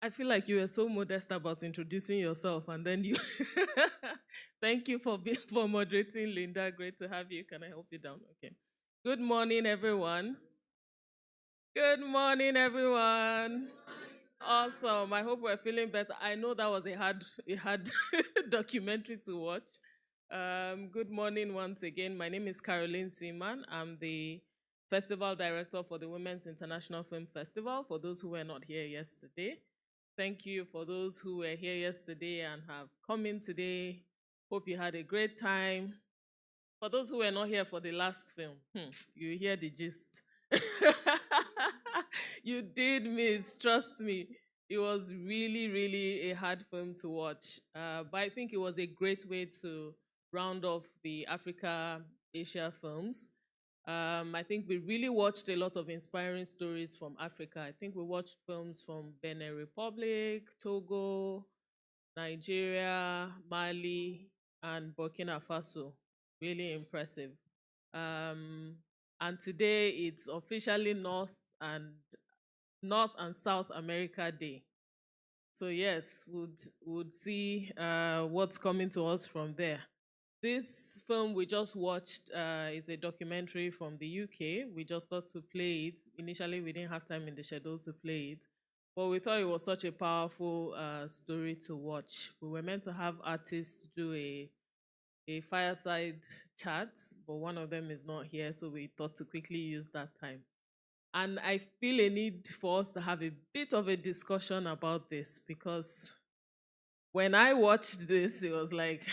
I feel like you were so modest about introducing yourself, and then you. Thank you for for moderating, Linda. Great to have you. Can I help you down? Okay. Good morning, everyone. Good morning, everyone. Awesome. I hope we're feeling better. I know that was a hard documentary to watch. Good morning once again. My name is Caroline Seaman. I'm the festival director for the Women's International Film Festival. For those who were not here yesterday, thank you for those who were here yesterday and have come in today. Hope you had a great time. For those who were not here for the last film, you hear the gist. You did miss, trust me. It was really, really a hard film to watch. But I think it was a great way to round off the Africa Asia films. I think we really watched a lot of inspiring stories from Africa. I think we watched films from Benin Republic, Togo, Nigeria, Mali, and Burkina Faso. Really impressive. Um, and today it's officially North and South America Day. So yes, would see what's coming to us from there. This film we just watched is a documentary from the UK. We just thought to play it. Initially, we didn't have time in the schedule to play it, but we thought it was such a powerful story to watch. We were meant to have artists do a fireside chat, but one of them is not here, so we thought to quickly use that time. And I feel a need for us to have a bit of a discussion about this because when I watched this, it was like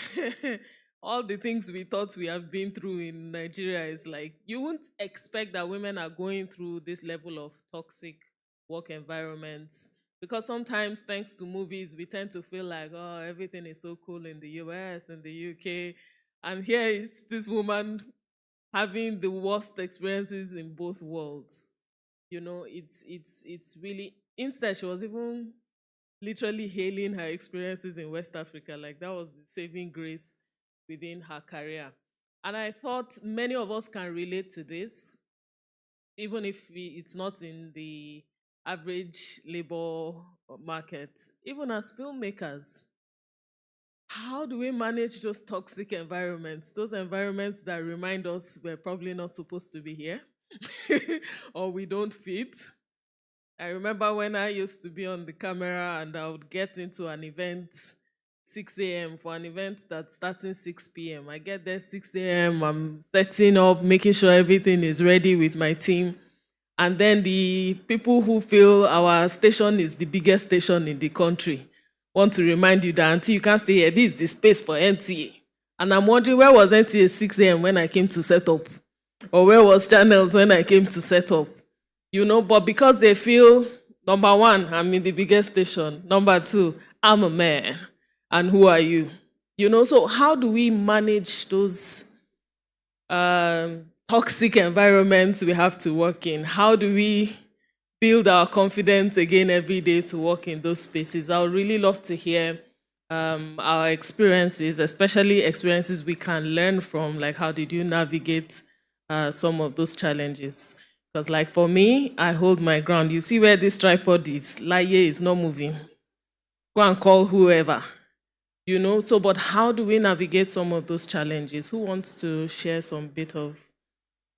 all the things we thought we have been through in Nigeria is like you wouldn't expect that women are going through this level of toxic work environments because sometimes thanks to movies we tend to feel like oh everything is so cool in the US and the UK and here is this woman having the worst experiences in both worlds. It's really instead she was even literally hailing her experiences in West Africa. Like that was the saving grace within her career. And I thought many of us can relate to this, even if it's not in the average labor market. Even as filmmakers, how do we manage those toxic environments? Those environments that remind us we're probably not supposed to be here or we don't fit. I remember when I used to be on the camera and I would get into an event 6 a.m. for an event that's starting 6 p.m. I get there 6 a.m. I'm setting up, making sure everything is ready with my team. And then the people who feel our station is the biggest station in the country want to remind you that until you can't stay here, this is the space for NTA. And I'm wondering where was NTA 6 a.m. when I came to set up? Or where was Channels when I came to set up? But because they feel, number one, I'm in the biggest station. Number two, I'm a man. And who are you? So how do we manage those toxic environments we have to work in? How do we build our confidence again every day to work in those spaces? I would really love to hear our experiences, especially experiences we can learn from, like how did you navigate some of those challenges? Because like for me, I hold my ground. You see where this tripod is? Laye is not moving. Go and call whoever. So but how do we navigate some of those challenges? Who wants to share some bit of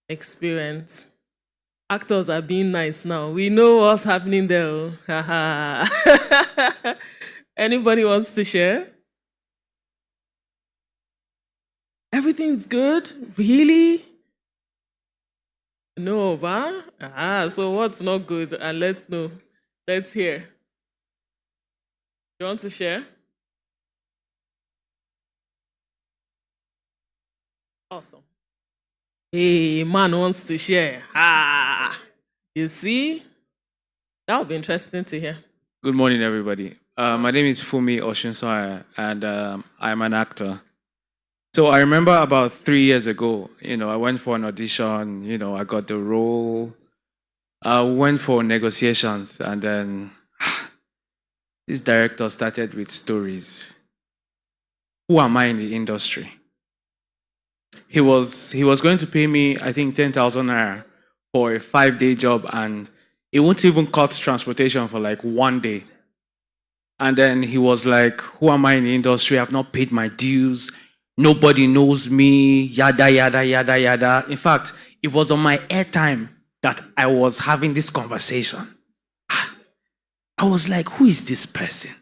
experience? Actors are being nice now. We know what's happening there. Anybody wants to share? Everything's good? Really? No, ba? So what's not good? And let's know. Let's hear. You want to share? Awesome. Hey, man wants to share. You see? That would be interesting to hear. Good morning, everybody. My name is Fumi Oshinswaya, and I'm an actor. So I remember about 3 years ago, I went for an audition, I got the role. I went for negotiations, and then this director started with stories. Who am I in the industry? He was going to pay me, I think, 10,000 naira for a 5-day job, and it won't even cost transportation for like 1 day. And then he was like, who am I in the industry? I've not paid my dues. Nobody knows me, yada, yada, yada, yada. In fact, it was on my airtime that I was having this conversation. I was like, who is this person?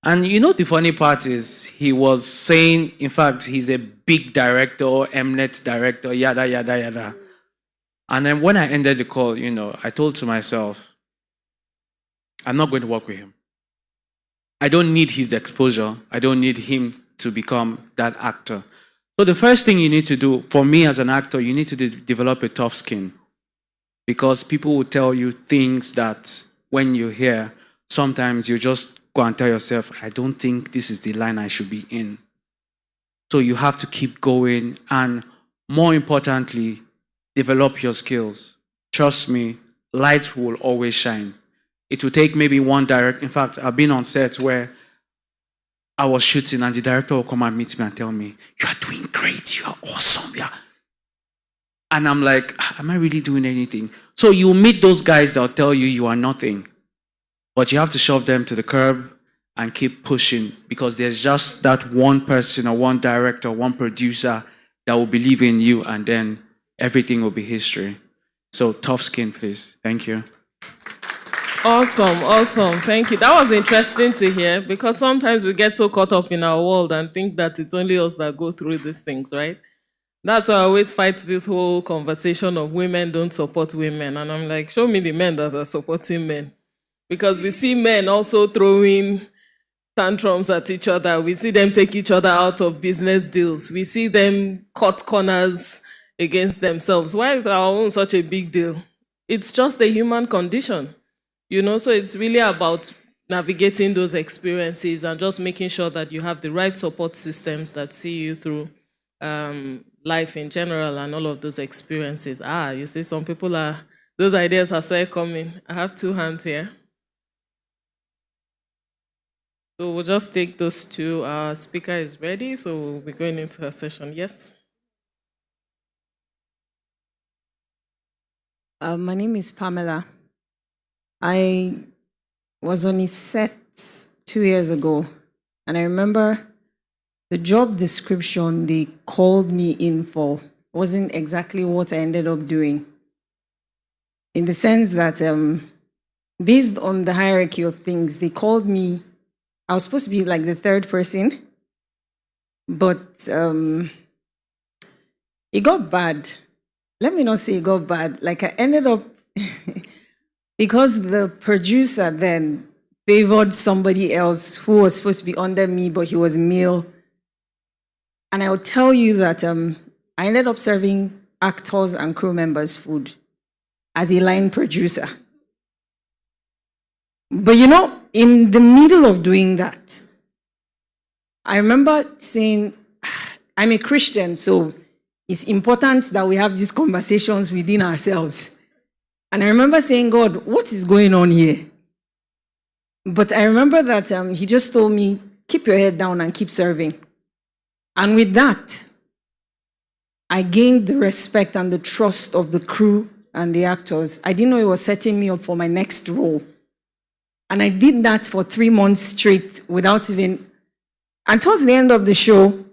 And you know, the funny part is he was saying, in fact, he's a big director, Mnet director, yada, yada, yada. And then when I ended the call, you know, I told to myself, I'm not going to work with him. I don't need his exposure. I don't need him to become that actor. So the first thing you need to do, for me as an actor, you need to develop a tough skin. Because people will tell you things that when you hear, sometimes you just go and tell yourself, I don't think this is the line I should be in. So you have to keep going, and more importantly, develop your skills. Trust me, light will always shine. It will take maybe one direct. In fact, I've been on sets where I was shooting and the director will come and meet me and tell me, you are doing great, you are awesome. Yeah. And I'm like, am I really doing anything? So you meet those guys that will tell you you are nothing. But you have to shove them to the curb and keep pushing, because there's just that one person or one director, one producer that will believe in you, and then everything will be history. So tough skin, please. Thank you. Awesome. Thank you. That was interesting to hear, because sometimes we get so caught up in our world and think that it's only us that go through these things, right? That's why I always fight this whole conversation of women don't support women. And I'm like, show me the men that are supporting men. Because we see men also throwing tantrums at each other. We see them take each other out of business deals. We see them cut corners against themselves. Why is our own such a big deal? It's just a human condition, you know? So it's really about navigating those experiences and just making sure that you have the right support systems that see you through life in general and all of those experiences. You see, some people those ideas are still coming. I have 2 hands here. So we'll just take those two. Our speaker is ready, so we'll be going into a session. Yes? My name is Pamela. I was on a set 2 years ago, and I remember the job description they called me in for wasn't exactly what I ended up doing. In the sense that, based on the hierarchy of things, they called me. I was supposed to be like the third person, but it got bad. Let me not say it got bad. Like, I ended up, because the producer then favored somebody else who was supposed to be under me, but he was male. And I'll tell you that I ended up serving actors and crew members food as a line producer. But you know, in the middle of doing that, I remember saying, I'm a Christian, so it's important that we have these conversations within ourselves. And I remember saying, God, what is going on here? But I remember that he just told me, keep your head down and keep serving. And with that, I gained the respect and the trust of the crew and the actors. I didn't know it was setting me up for my next role. And I did that for 3 months straight without even... And towards the end of the show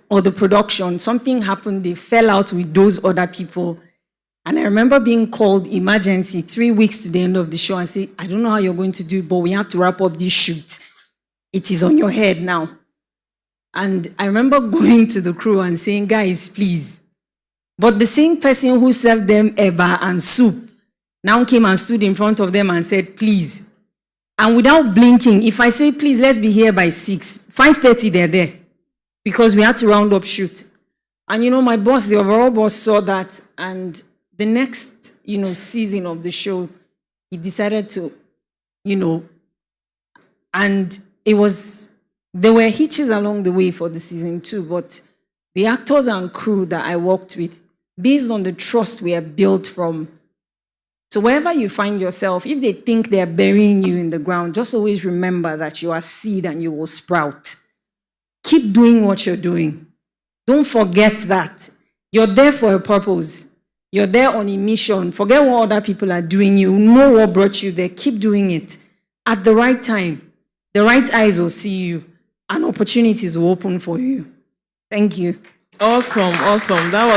or the production, something happened. They fell out with those other people. And I remember being called emergency 3 weeks to the end of the show and say, I don't know how you're going to do it, but we have to wrap up this shoot. It is on your head now. And I remember going to the crew and saying, guys, please. But the same person who served them eba and soup now came and stood in front of them and said, please. And without blinking, if I say, please, let's be here by 6, 5:30, they're there. Because we had to round up shoot. And you know, my boss, the overall boss, saw that. And the next, season of the show, he decided to, and there were hitches along the way for the season 2, but the actors and crew that I worked with, based on the trust we have built from. So wherever you find yourself, if they think they're burying you in the ground, just always remember that you are seed and you will sprout. Keep doing what you're doing. Don't forget that. You're there for a purpose. You're there on a mission. Forget what other people are doing. You know what brought you there. Keep doing it. At the right time, the right eyes will see you, and opportunities will open for you. Thank you. Awesome. That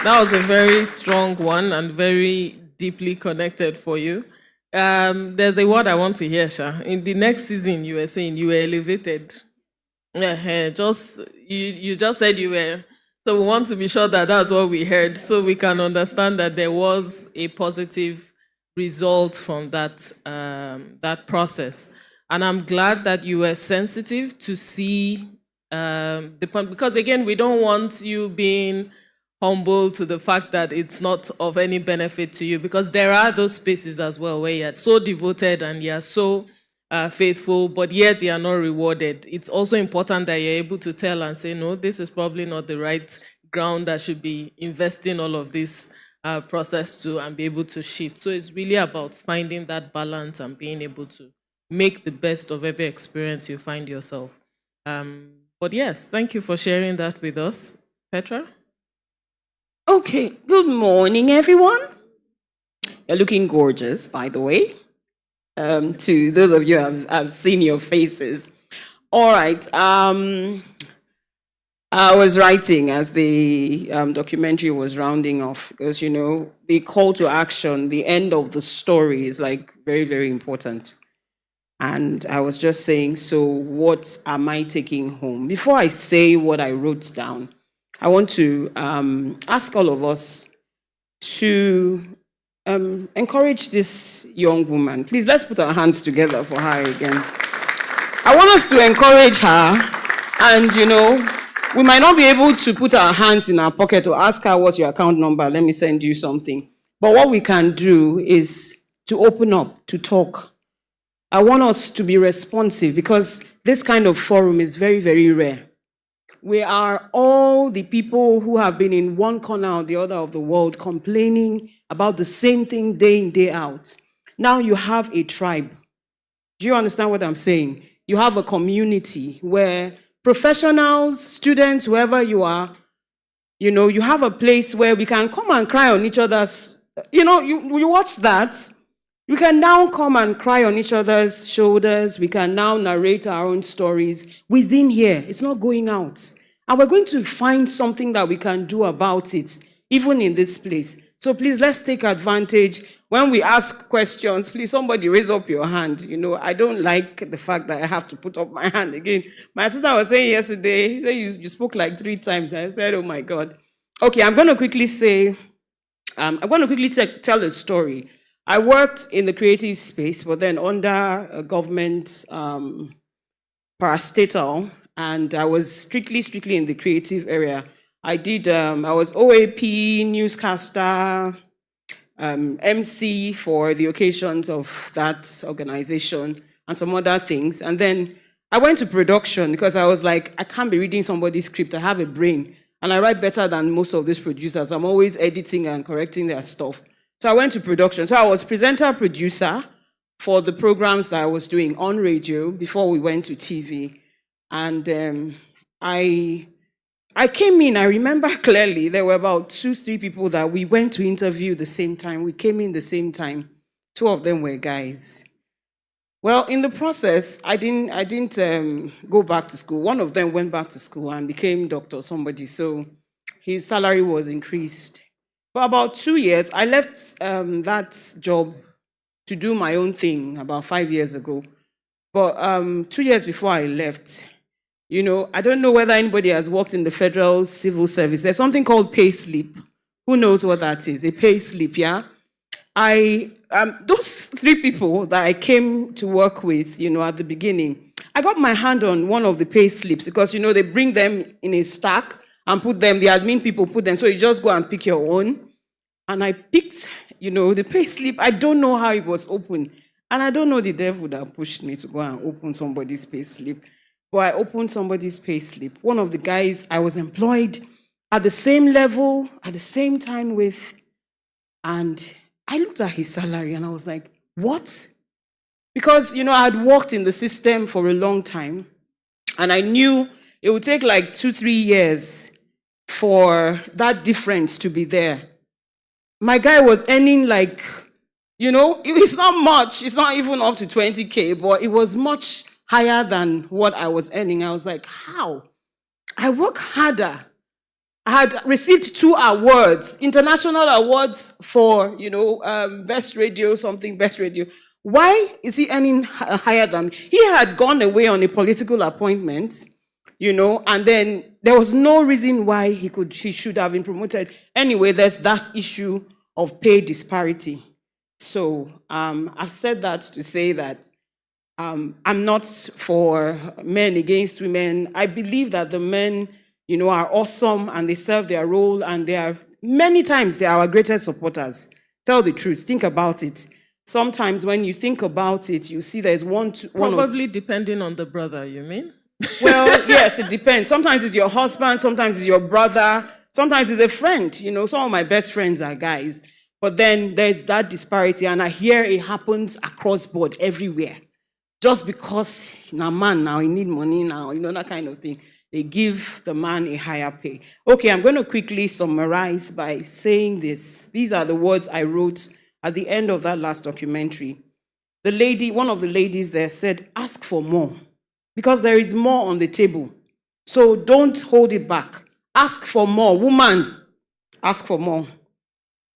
was a very strong one and very deeply connected for you. There's a word I want to hear, Sha. In the next season, you were saying you were elevated. You just said you were. So we want to be sure that that's what we heard, so we can understand that there was a positive result from that process. And I'm glad that you were sensitive to see the point, because again, we don't want you being humble to the fact that it's not of any benefit to you, because there are those spaces as well where you're so devoted and you're so faithful, but yet you are not rewarded. It's also important that you're able to tell and say, no, this is probably not the right ground that should be investing all of this process to, and be able to shift. So it's really about finding that balance and being able to make the best of every experience you find yourself. But yes, thank you for sharing that with us. Petra? Okay, good morning, everyone. You're looking gorgeous, by the way. To those of you I've seen your faces. All right. I was writing as the documentary was rounding off, because, the call to action, the end of the story is like very, very important. And I was just saying, so what am I taking home? Before I say what I wrote down, I want to ask all of us to encourage this young woman. Please, let's put our hands together for her again. I want us to encourage her, and, we might not be able to put our hands in our pocket or ask her, what's your account number? Let me send you something. But what we can do is to open up, to talk. I want us to be responsive, because this kind of forum is very, very rare. We are all the people who have been in one corner or the other of the world complaining about the same thing day in, day out. Now you have a tribe. Do you understand what I'm saying? You have a community where professionals, students, whoever you are, you have a place where we can come and cry on each other's, you watch that. We can now come and cry on each other's shoulders. We can now narrate our own stories within here. It's not going out. And we're going to find something that we can do about it, even in this place. So please, let's take advantage. When we ask questions, please, somebody raise up your hand. I don't like the fact that I have to put up my hand again. My sister was saying yesterday, you spoke like 3 times. I said, oh my God. Okay, I'm going to quickly tell a story. I worked in the creative space, but then under a government parastatal, and I was strictly in the creative area. I was OAP, newscaster, MC for the occasions of that organization, and some other things. And then I went to production, because I was like, I can't be reading somebody's script. I have a brain, and I write better than most of these producers. I'm always editing and correcting their stuff. So I went to production. So I was presenter-producer for the programs that I was doing on radio before we went to TV. And I came in, I remember clearly, there were about 2-3 people that we went to interview the same time. We came in the same time. 2 of them were guys. Well, in the process, I didn't go back to school. One of them went back to school and became doctor somebody. So his salary was increased. For about 2 years, I left that job to do my own thing about 5 years ago. But 2 years before I left, I don't know whether anybody has worked in the federal civil service. There's something called pay slip. Who knows what that is? A pay slip, yeah? Those 3 people that I came to work with, at the beginning, I got my hand on one of the pay slips, because, they bring them in a stack and put them, the admin people put them, so you just go and pick your own. And I picked, the pay slip. I don't know how it was opened. And I don't know the devil that pushed me to go and open somebody's pay slip. But I opened somebody's pay slip. One of the guys I was employed at the same level, at the same time with, and I looked at his salary and I was like, what? Because, I had worked in the system for a long time, and I knew it would take like 2-3 years for that difference to be there. My guy was earning like You know, it's not much. It's not even up to 20K, but it was much higher than what I was earning. I was like, how? I work harder. I had received 2 awards, international awards for, best radio, best radio. Why is he earning higher than me? He had gone away on a political appointment, and then there was no reason why he should have been promoted. Anyway, there's that issue of pay disparity. So I've said that to say that I'm not for men against women. I believe that the men, are awesome and they serve their role, and many times they are our greatest supporters. Tell the truth. Think about it. Sometimes when you think about it, you see there's Probably depending on the brother, you mean? Well, yes, it depends. Sometimes it's your husband, sometimes it's your brother, sometimes it's a friend. Some of my best friends are guys. But then there's that disparity, and I hear it happens across board everywhere. Just because he's a man now, he need money now, that kind of thing. They give the man a higher pay. Okay, I'm going to quickly summarize by saying this. These are the words I wrote at the end of that last documentary. One of the ladies there said, ask for more, because there is more on the table. So don't hold it back. Ask for more. Woman, ask for more.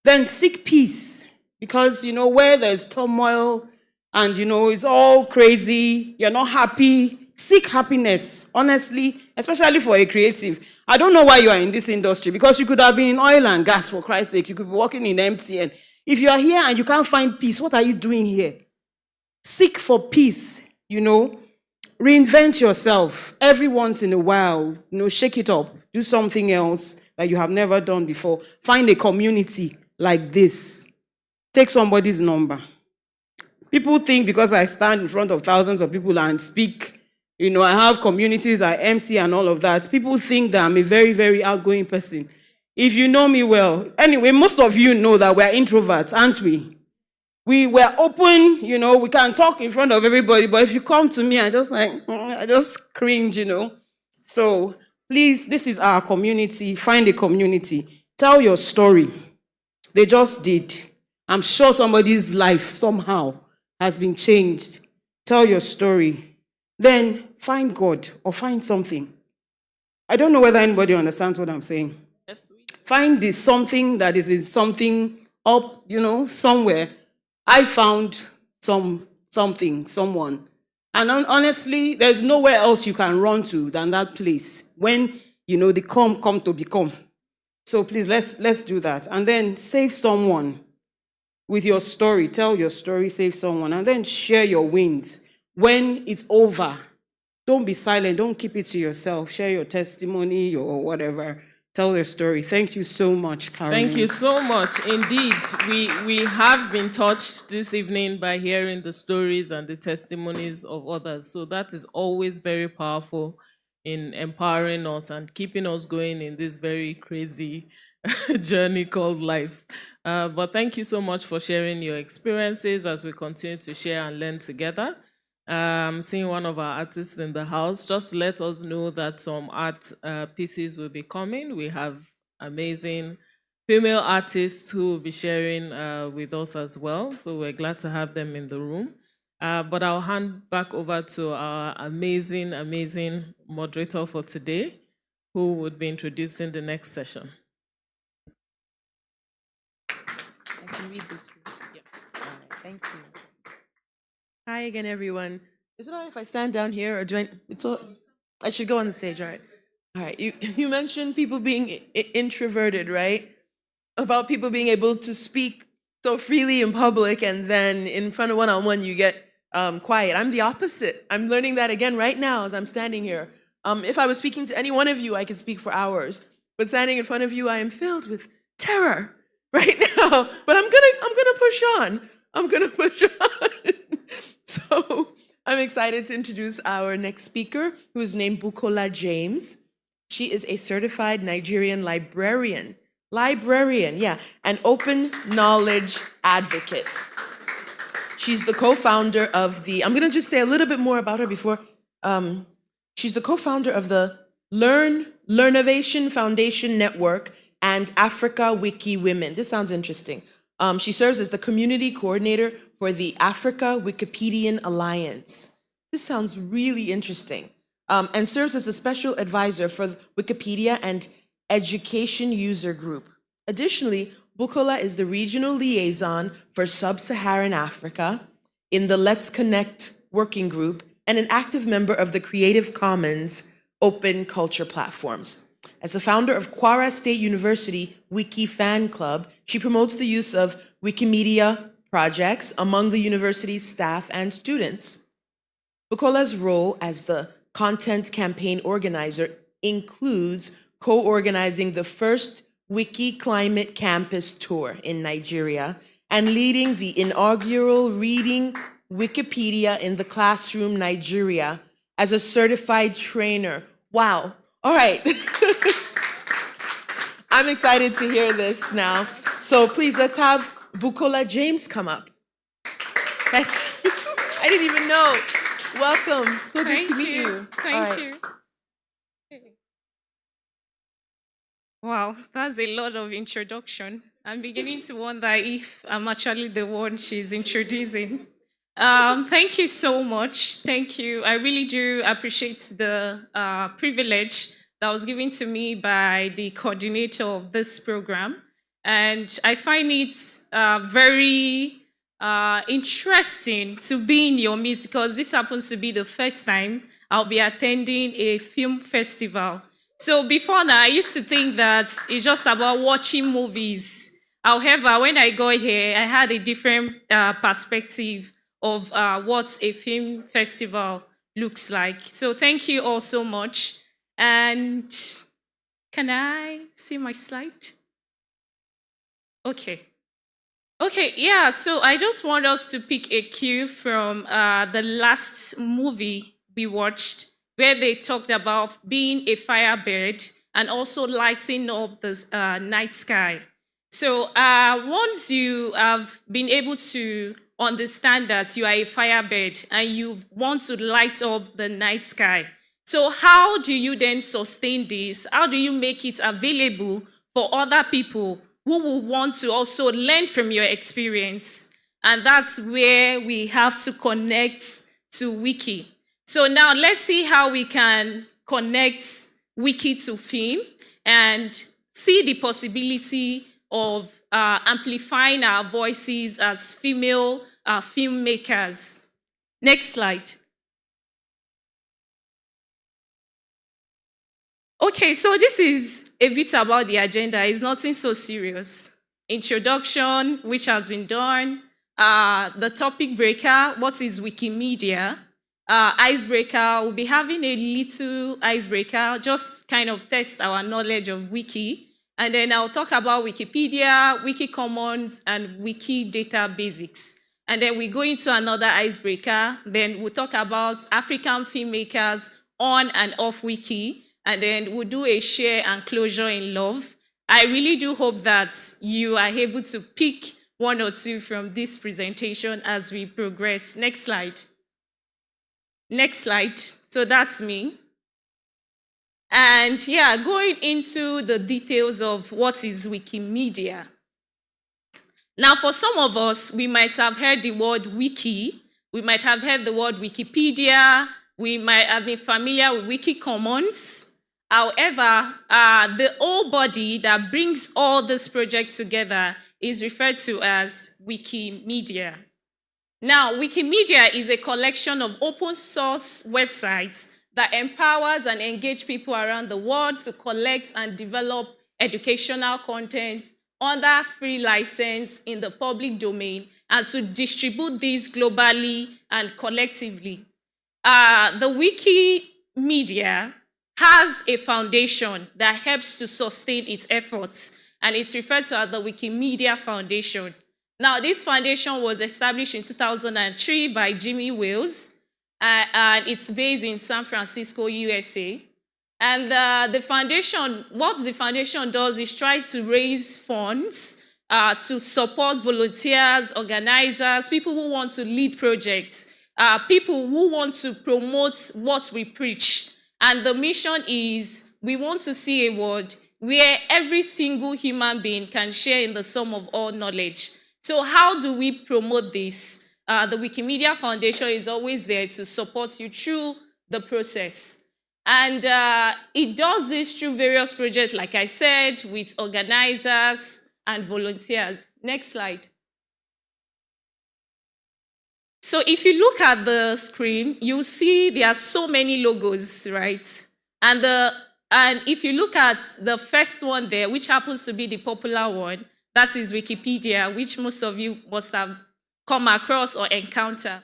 Then seek peace, because, where there's turmoil and, it's all crazy, you're not happy, seek happiness, honestly, especially for a creative. I don't know why you are in this industry, because you could have been in oil and gas, for Christ's sake. You could be working in MTN. If you are here and you can't find peace, what are you doing here? Seek for peace, Reinvent yourself every once in a while, shake it up. Do something else that you have never done before. Find a community like this. Take somebody's number. People think because I stand in front of thousands of people and speak, I have communities, I MC and all of that. People think that I'm a very, very outgoing person. If you know me well, anyway, most of you know that we're introverts, aren't we? We were open, we can talk in front of everybody, but if you come to me, I just cringe, So please, this is our community. Find a community. Tell your story. They just did. I'm sure somebody's life somehow has been changed. Tell your story. Then find God or find something. I don't know whether anybody understands what I'm saying. Yes, Find this something that is in something up, somewhere. I found someone. And honestly, there's nowhere else you can run to than that place when, the come to become. So please, let's do that. And then save someone with your story. Tell your story, save someone. And then share your wins. When it's over, don't be silent. Don't keep it to yourself. Share your testimony or whatever. Tell their story. Thank you so much, Caroline. Thank you so much. Indeed, we have been touched this evening by hearing the stories and the testimonies of others. So that is always very powerful in empowering us and keeping us going in this very crazy journey called life. But thank you so much for sharing your experiences as we continue to share and learn together. Seeing one of our artists in the house, just let us know that some art pieces will be coming. We have amazing female artists who will be sharing with us as well. So we're glad to have them in the room. But I'll hand back over to our amazing, amazing moderator for today, who would be introducing the next session. I can read this. Yeah. All right, thank you. Hi again, everyone. Is it all right if I stand down here or join? It's all. I should go on the stage. All right. All right. You mentioned people being introverted, right? About people being able to speak so freely in public, and then in front of one-on-one you get quiet. I'm the opposite. I'm learning that again right now as I'm standing here. If I was speaking to any one of you, I could speak for hours. But standing in front of you, I am filled with terror right now. But I'm gonna push on. I'm gonna push on. So I'm excited to introduce our next speaker, who is named Bukola James. She is a certified Nigerian librarian, and open knowledge advocate. She's the co-founder of I'm going to just say a little bit more about her before. She's the co-founder of the Learnovation Foundation Network and Africa Wiki Women. This sounds interesting. She serves as the community coordinator for the Africa Wikipedian Alliance. This sounds really interesting. And serves as the special advisor for Wikipedia and Education User Group. Additionally, Bukola is the regional liaison for Sub-Saharan Africa in the Let's Connect working group and an active member of the Creative Commons open culture platforms. As the founder of Kwara State University Wiki Fan Club, she promotes the use of Wikimedia projects among the university's staff and students. Bukola's role as the content campaign organizer includes co-organizing the first Wiki Climate Campus Tour in Nigeria and leading the inaugural Reading Wikipedia in the Classroom Nigeria as a certified trainer. Wow. All right. I'm excited to hear this now. So please, let's have Bukola James come up. That's, I didn't even know. Welcome. So good to meet you. Thank you. Wow, that's a lot of introduction. I'm beginning to wonder if I'm actually the one she's introducing. Thank you so much. Thank you. I really do appreciate the privilege that was given to me by the coordinator of this program. And I find it very interesting to be in your midst because this happens to be the first time I'll be attending a film festival. So before that, I used to think that it's just about watching movies. However, when I got here, I had a different perspective of what a film festival looks like. So thank you all so much. And can I see my slide? Okay. Okay, yeah, so I just want us to pick a cue from the last movie we watched where they talked about being a firebird and also lighting up the night sky. So once you have been able to understand that you are a firebird and you want to light up the night sky, so how do you then sustain this? How do you make it available for other people who will want to also learn from your experience? And that's where we have to connect to Wiki. So now let's see how we can connect Wiki to film and see the possibility of amplifying our voices as female filmmakers. Next slide. Okay, so this is a bit about the agenda. It's nothing so serious. Introduction, which has been done. The topic breaker, what is Wikimedia? Icebreaker, we'll be having a little icebreaker, just kind of test our knowledge of Wiki. And then I'll talk about Wikipedia, Wiki Commons, and Wiki Data Basics. And then we go into another icebreaker. Then we'll talk about African filmmakers on and off Wiki. And then we'll do a share and closure in love. I really do hope that you are able to pick one or two from this presentation as we progress. Next slide. Next slide. So that's me. And yeah, going into the details of what is Wikimedia. Now, for some of us, we might have heard the word wiki. We might have heard the word Wikipedia. We might have been familiar with Wiki Commons. However, the whole body that brings all this project together is referred to as Wikimedia. Now, Wikimedia is a collection of open source websites that empowers and engage people around the world to collect and develop educational content under free license in the public domain and to distribute these globally and collectively. The Wikimedia has a foundation that helps to sustain its efforts, and it's referred to as the Wikimedia Foundation. Now, this foundation was established in 2003 by Jimmy Wales, and it's based in San Francisco, USA. And the foundation, what the foundation does is tries to raise funds to support volunteers, organizers, people who want to lead projects, people who want to promote what we preach. And the mission is we want to see a world where every single human being can share in the sum of all knowledge. So how do we promote this? The Wikimedia Foundation is always there to support you through the process. And it does this through various projects, like I said, with organizers and volunteers. Next slide. So if you look at the screen, you'll see there are so many logos, right? And if you look at the first one there, which happens to be the popular one, that is Wikipedia, which most of you must have come across or encounter.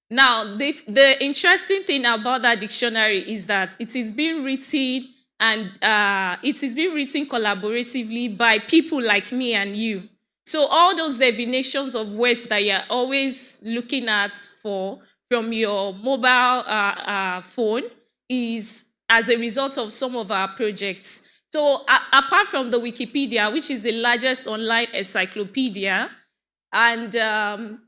Now, the interesting thing about that dictionary is that it is being written and it is being written collaboratively by people like me and you. So all those definitions of words that you're always looking at from your mobile phone is as a result of some of our projects. So apart from the Wikipedia, which is the largest online encyclopedia, and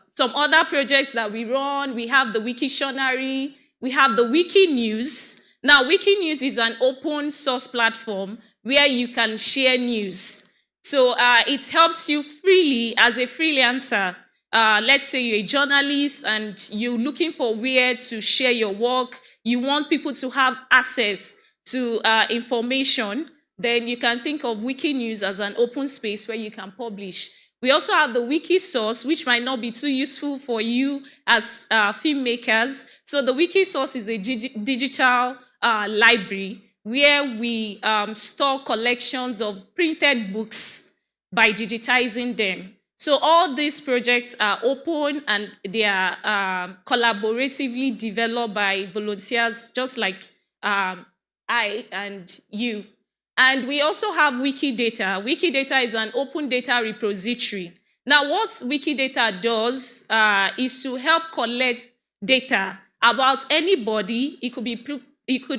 some other projects that we run, we have the Wiktionary, we have the Wiki News. Now, Wiki News is an open source platform where you can share news. So it helps you freely as a freelancer. Let's say you're a journalist and you're looking for where to share your work. You want people to have access to information. Then you can think of Wiki News as an open space where you can publish. We also have the wiki source, which might not be too useful for you as filmmakers. So the wiki source is a digital library where we store collections of printed books by digitizing them. So all these projects are open and they are collaboratively developed by volunteers just like I and you. And we also have Wikidata. Wikidata is an open data repository. Now, what Wikidata does is to help collect data about anybody. It could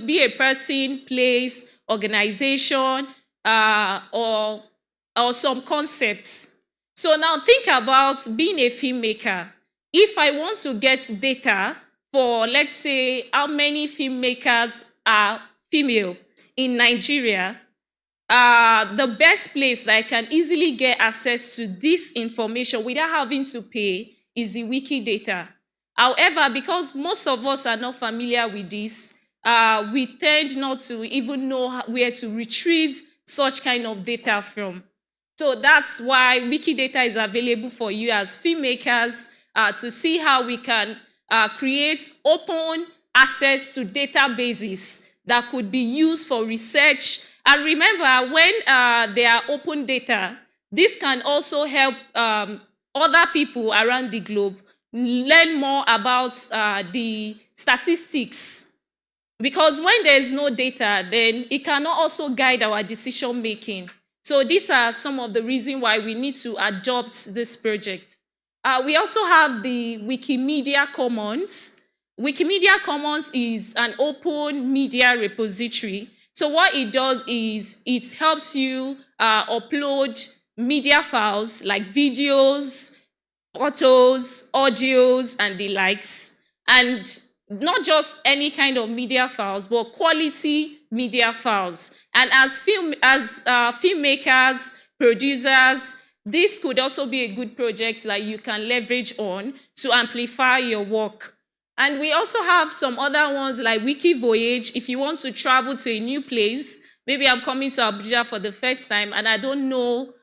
be a person, place, organization, or some concepts. So now think about being a filmmaker. If I want to get data for, let's say, how many filmmakers are female in Nigeria, the best place that I can easily get access to this information without having to pay is the Wikidata. However, because most of us are not familiar with this, we tend not to even know where to retrieve such kind of data from. So that's why Wikidata is available for you as filmmakers to see how we can create open access to databases that could be used for research. And remember, when there are open data, this can also help other people around the globe learn more about the statistics. Because when there is no data, then it cannot also guide our decision making. So these are some of the reasons why we need to adopt this project. We also have the Wikimedia Commons. Wikimedia Commons is an open media repository. So what it does is it helps you upload media files like videos, photos, audios, and the likes. And not just any kind of media files, but quality media files. And as filmmakers, producers, this could also be a good project that you can leverage on to amplify your work. And we also have some other ones like Wiki Voyage. If you want to travel to a new place, maybe I'm coming to Abuja for the first time and I don't know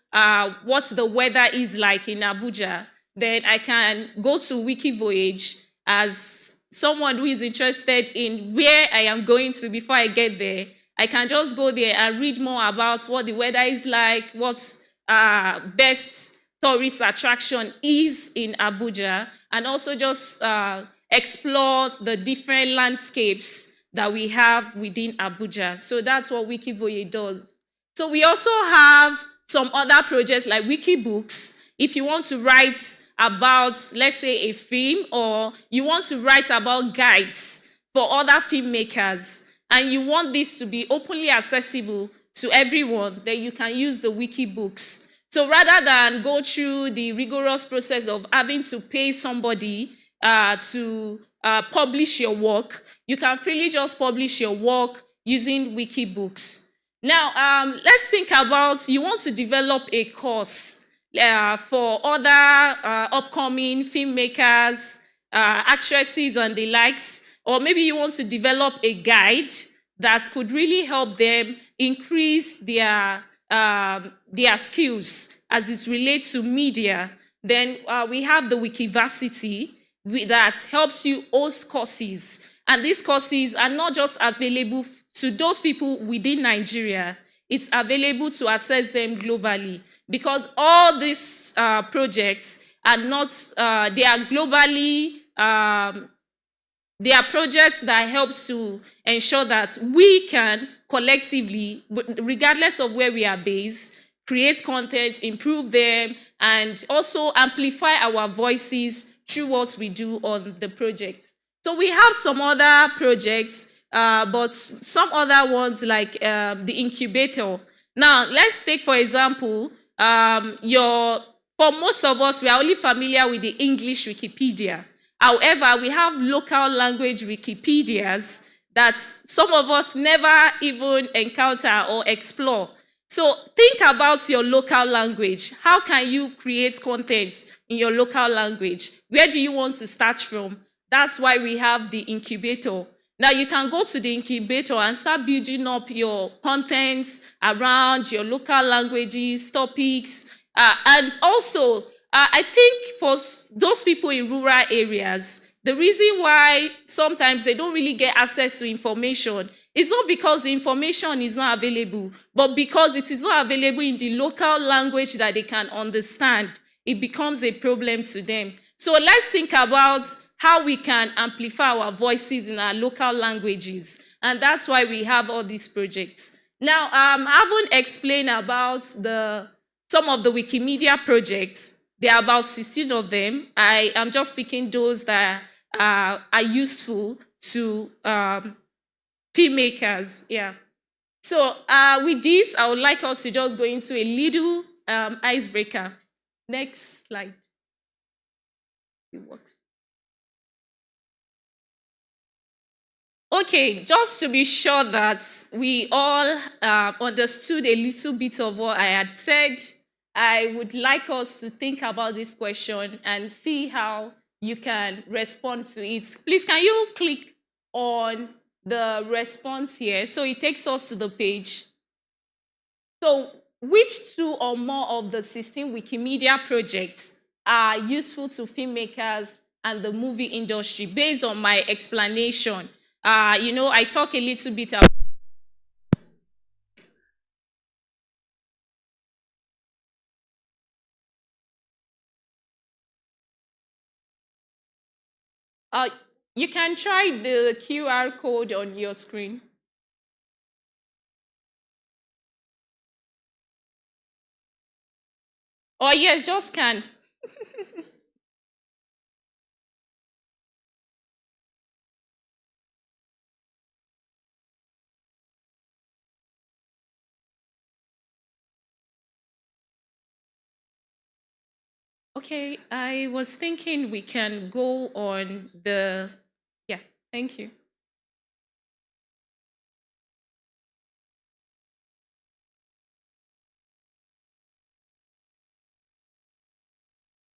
what the weather is like in Abuja, then I can go to Wiki Voyage as someone who is interested in where I am going to before I get there. I can just go there and read more about what the weather is like, what's best tourist attraction is in Abuja, and also just explore the different landscapes that we have within Abuja. So that's what Wikivoye does. So we also have some other projects like Wikibooks. if you want to write about, let's say, a film, or you want to write about guides for other filmmakers, and you want this to be openly accessible to everyone, then you can use the wiki books. So rather than go through the rigorous process of having to pay somebody to publish your work, you can freely just publish your work using wiki books. Now, let's think about, you want to develop a course for other upcoming filmmakers, actresses, and the likes, or maybe you want to develop a guide that could really help them increase their skills as it relates to media. Then we have the Wikiversity that helps you host courses. And these courses are not just available to those people within Nigeria, it's available to access them globally, because all these projects are not, they are globally, they are projects that helps to ensure that we can collectively, regardless of where we are based, create content, improve them, and also amplify our voices through what we do on the project. So we have some other projects, but some other ones like the incubator. Now, let's take, for example, for most of us, we are only familiar with the English Wikipedia. However, we have local language Wikipedias that some of us never even encounter or explore. So think about your local language. How can you create content in your local language? Where do you want to start from? That's why we have the incubator. Now you can go to the incubator and start building up your content around your local languages, topics, and also I think for those people in rural areas, the reason why sometimes they don't really get access to information is not because the information is not available, but because it is not available in the local language that they can understand. It becomes a problem to them. So let's think about how we can amplify our voices in our local languages. And that's why we have all these projects. Now, I haven't explained about some of the Wikimedia projects. There are about 16 of them. I am just picking those that are useful to filmmakers. Yeah. So with this, I would like us to just go into a little icebreaker. Next slide. It works. Okay, just to be sure that we all understood a little bit of what I had said, I would like us to think about this question and see how you can respond to it. Please, can you click on the response here? So it takes us to the page. So which two or more of the 16 Wikimedia projects are useful to filmmakers and the movie industry based on my explanation? I talk a little bit about you can try the QR code on your screen. Oh, yes, just scan. Okay, I was thinking we can go on the, yeah, thank you.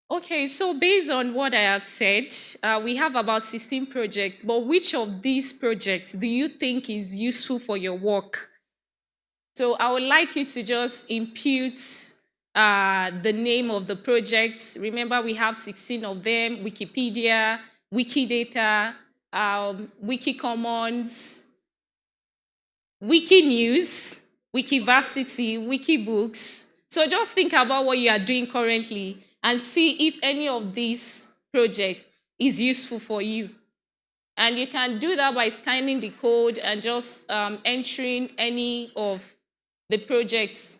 Okay, so based on what I have said, we have about 16 projects, but which of these projects do you think is useful for your work? So I would like you to just impute the name of the projects. Remember, we have 16 of them: Wikipedia, Wikidata, Wikicommons, Wikinews, Wikiversity, Wikibooks. So just think about what you are doing currently and see if any of these projects is useful for you. And you can do that by scanning the code and just entering any of the projects.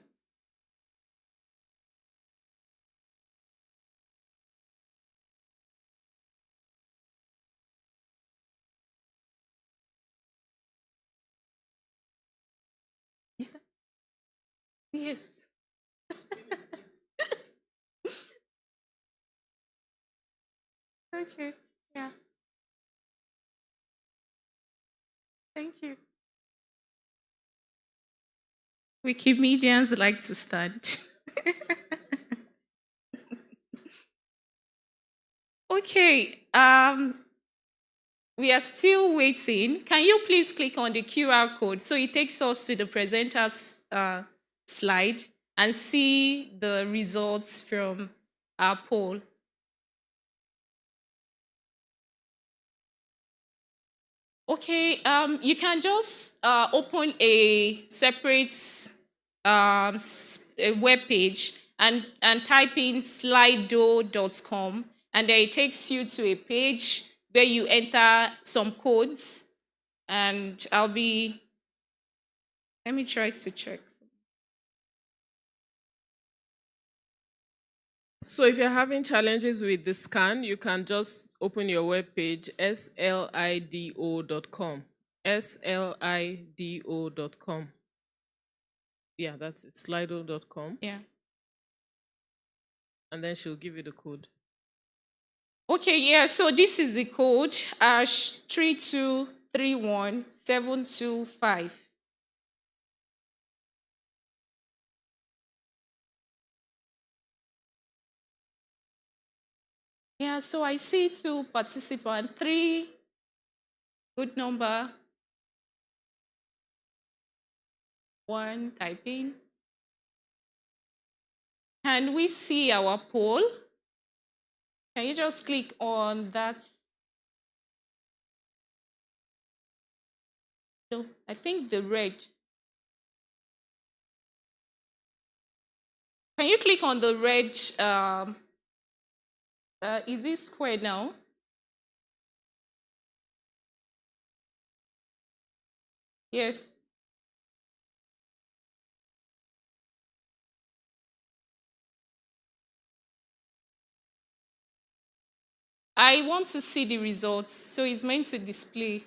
You said? Yes. Okay. Yeah. Thank you. Wikimedians like to stand. Okay. We are still waiting. Can you please click on the QR code so it takes us to the presenter's slide and see the results from our poll? Okay, you can just open a separate a web page and type in slido.com, and then it takes you to a page where you enter some codes, and let me try to check. So if you're having challenges with the scan, you can just open your web page slido.com. Slido.com. Yeah, that's it. Slido.com. Yeah. And then she'll give you the code. Okay, yeah, so this is the code, 3231725. Yeah, so I see two participants, three, good number, one typing. Can we see our poll? Can you just click on that? No, I think the red. Can you click on the red? Is it square now? Yes. I want to see the results, so it's meant to display.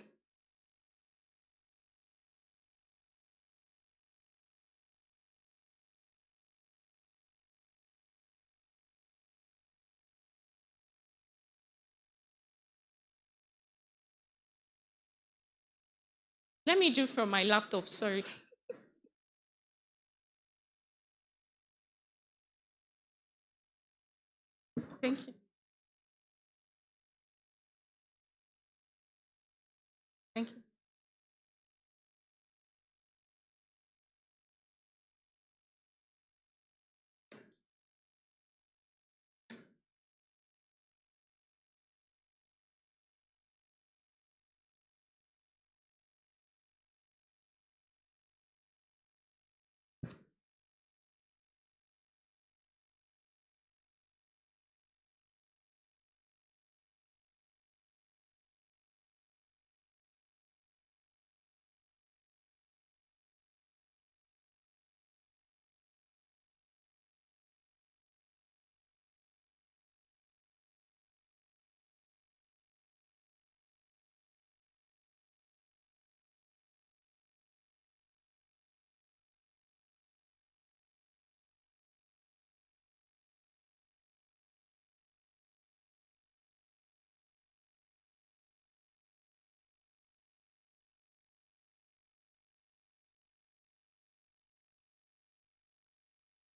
Let me do from my laptop, sorry. Thank you. Thank you.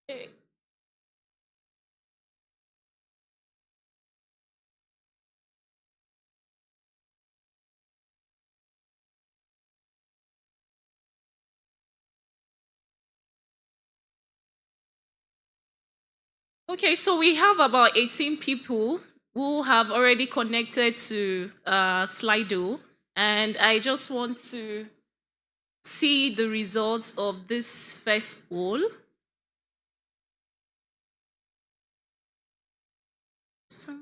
Okay. Okay, so we have about 18 people who have already connected to Slido, and I just want to see the results of this first poll. So,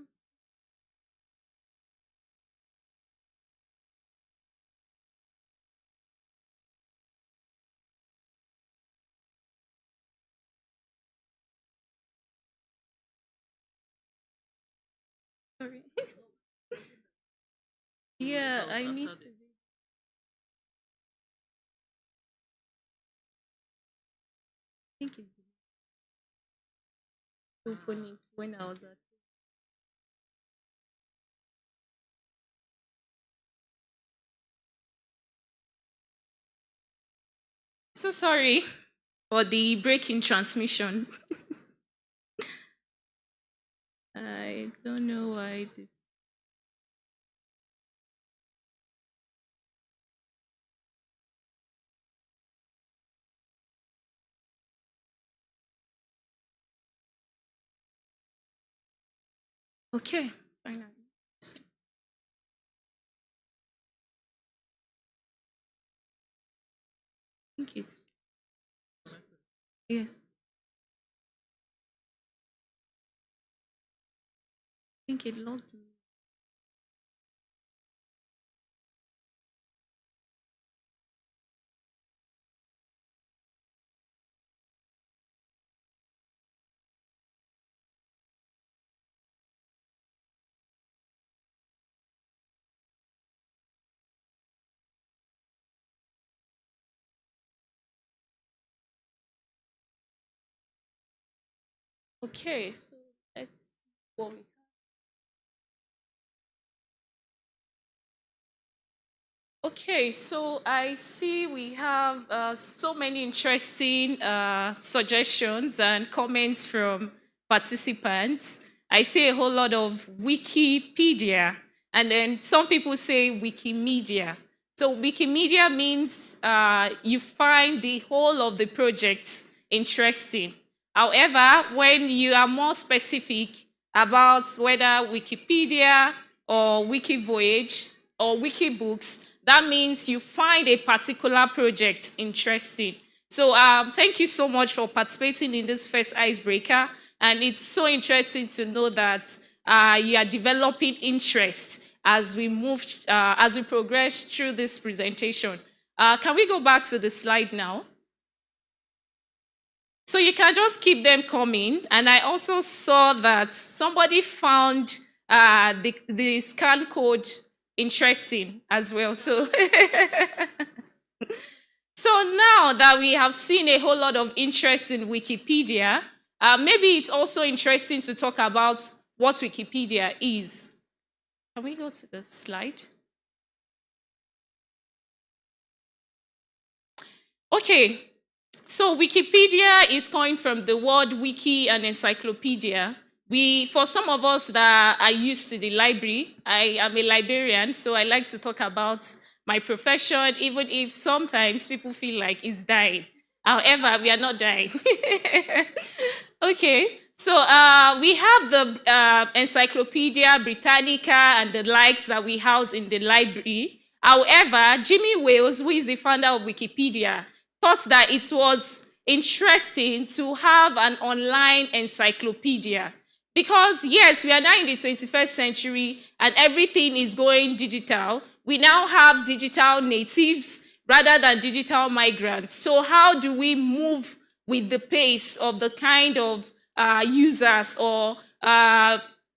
sorry. Yeah, Results I after need this. to. think it's open it when I was at. So sorry for the break in transmission. I don't know why this. Okay, fine. I think it's yes. I think it logged me. Okay, so let's see what we have. Okay, so I see we have so many interesting suggestions and comments from participants. I see a whole lot of Wikipedia, and then some people say Wikimedia. So Wikimedia means you find the whole of the projects interesting. However, when you are more specific about whether Wikipedia or Wikivoyage or Wikibooks, that means you find a particular project interesting. So thank you so much for participating in this first icebreaker. And it's so interesting to know that you are developing interest as we as we progress through this presentation. Can we go back to the slide now? So you can just keep them coming. And I also saw that somebody found the scan code interesting as well. So, so now that we have seen a whole lot of interest in Wikipedia, maybe it's also interesting to talk about what Wikipedia is. Can we go to the slide? Okay, so Wikipedia is coming from the word wiki and encyclopedia. For some of us that are used to the library, I am a librarian, so I like to talk about my profession, even if sometimes people feel like it's dying. However, we are not dying. Okay, so we have the Encyclopedia Britannica and the likes that we house in the library. However, Jimmy Wales, who is the founder of Wikipedia, thought that it was interesting to have an online encyclopedia. Because yes, we are now in the 21st century and everything is going digital. We now have digital natives rather than digital migrants. So how do we move with the pace of the kind of users or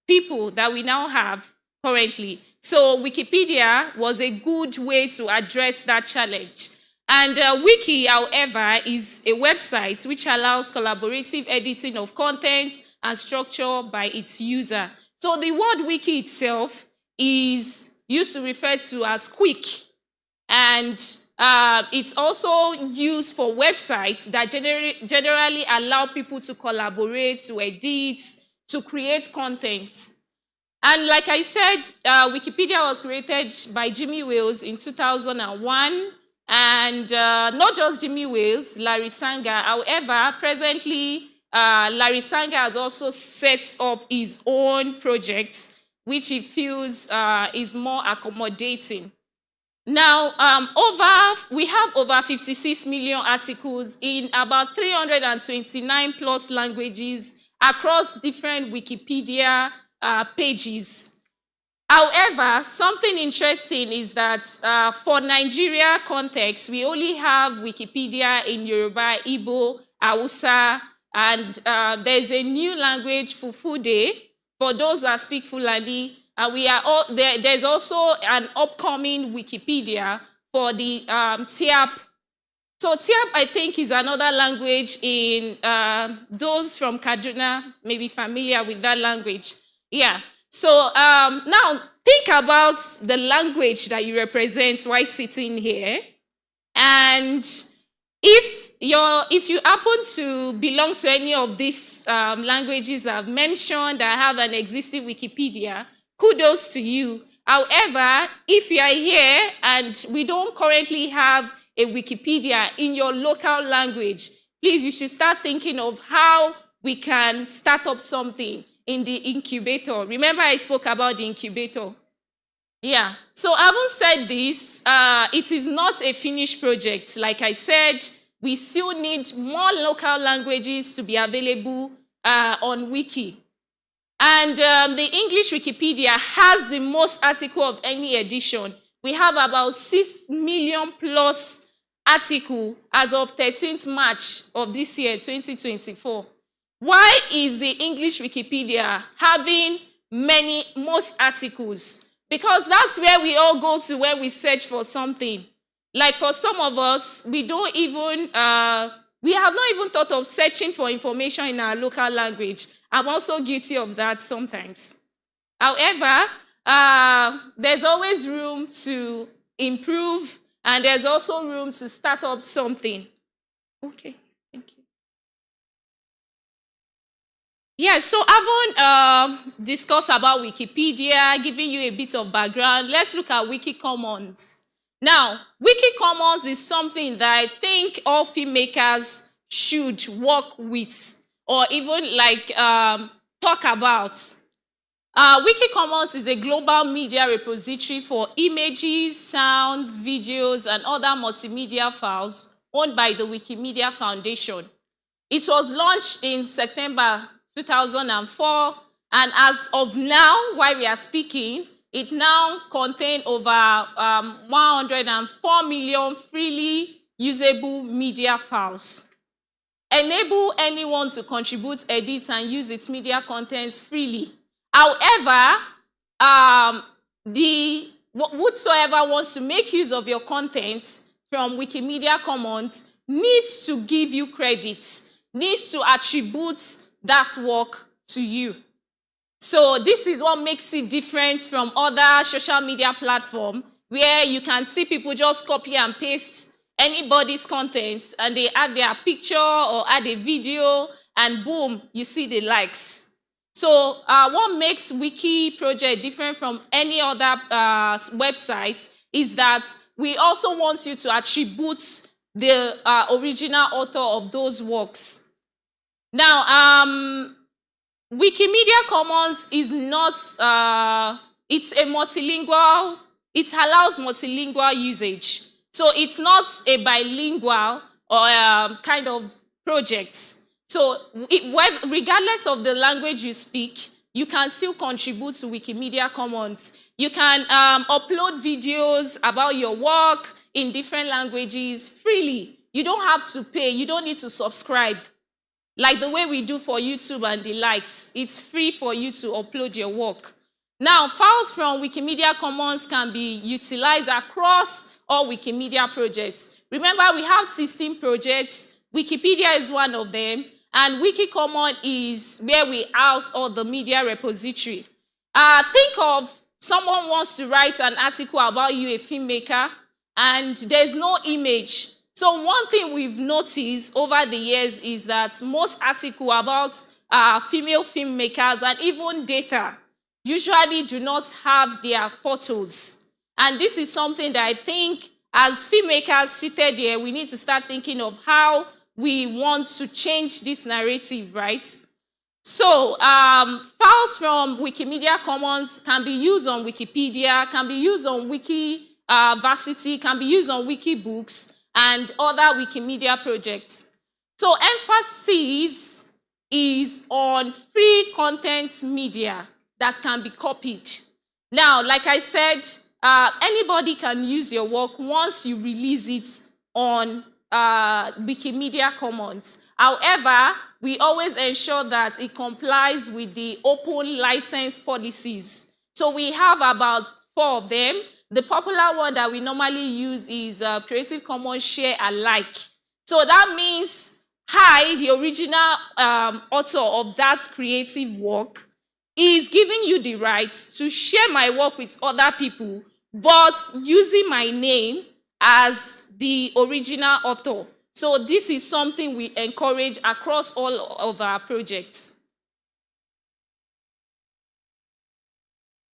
people that we now have currently? So Wikipedia was a good way to address that challenge. And Wiki, however, is a website which allows collaborative editing of content and structure by its user. So the word wiki itself is used to refer to as quick. And it's also used for websites that generally allow people to collaborate, to edit, to create content. And like I said, Wikipedia was created by Jimmy Wales in 2001. And not just Jimmy Wales, Larry Sanger. However, presently, Larry Sanger has also set up his own projects, which he feels is more accommodating. Now, we have over 56 million articles in about 329 plus languages across different Wikipedia pages. However, something interesting is that for Nigeria context, we only have Wikipedia in Yoruba, Igbo, Hausa, and there's a new language, Fufude, for those that speak Fulani. There's also an upcoming Wikipedia for the Tiap So Tiap, I think, is another language in those from Kaduna may be familiar with that language. Yeah. So now think about the language that you represent while sitting here. And if you happen to belong to any of these languages that I've mentioned that have an existing Wikipedia, kudos to you. However, if you are here and we don't currently have a Wikipedia in your local language, please, you should start thinking of how we can start up something in the incubator. Remember I spoke about the incubator? Yeah, so having said this, it is not a finished project. Like I said, we still need more local languages to be available on Wiki. And the English Wikipedia has the most article of any edition. We have about 6 million plus article as of 13th March of this year, 2024. Why is the English Wikipedia having most articles? Because that's where we all go to when we search for something. Like for some of us, we have not even thought of searching for information in our local language. I'm also guilty of that sometimes. However, there's always room to improve, and there's also room to start up something. Okay, thank you. Yeah, so having discussed about Wikipedia, giving you a bit of background, let's look at Wiki Commons. Now, Wiki Commons is something that I think all filmmakers should work with or even talk about. Wiki Commons is a global media repository for images, sounds, videos, and other multimedia files owned by the Wikimedia Foundation. It was launched in September 2004, and as of now, while we are speaking, it now contains over 104 million freely usable media files. Enable anyone to contribute, edit, and use its media contents freely. However, whosoever wants to make use of your content from Wikimedia Commons needs to give you credits, needs to attribute that work to you. So this is what makes it different from other social media platforms where you can see people just copy and paste anybody's content and they add their picture or add a video and boom, you see the likes. So what makes Wiki project different from any other website is that we also want you to attribute the original author of those works. Now, Wikimedia Commons is not, it's a multilingual, it allows multilingual usage. So it's not a bilingual or kind of project. So regardless of the language you speak, you can still contribute to Wikimedia Commons. You can upload videos about your work in different languages freely. You don't have to pay, you don't need to subscribe. Like the way we do for YouTube and the likes, it's free for you to upload your work. Now, files from Wikimedia Commons can be utilized across all Wikimedia projects. Remember, we have 16 projects. Wikipedia is one of them, and Wiki Commons is where we house all the media repository. Think of someone wants to write an article about you, a filmmaker, and there's no image. So one thing we've noticed over the years is that most articles about female filmmakers and even data usually do not have their photos. And this is something that I think as filmmakers seated here, we need to start thinking of how we want to change this narrative, right? So files from Wikimedia Commons can be used on Wikipedia, can be used on Wikiversity, can be used on Wikibooks, and other Wikimedia projects. So emphasis is on free content media that can be copied. Now, like I said, anybody can use your work once you release it on Wikimedia Commons. However, we always ensure that it complies with the open license policies. So we have about 4 of them. The popular one that we normally use is Creative Commons Share Alike. So that means I, the original author of that creative work, is giving you the right to share my work with other people, but using my name as the original author. So this is something we encourage across all of our projects.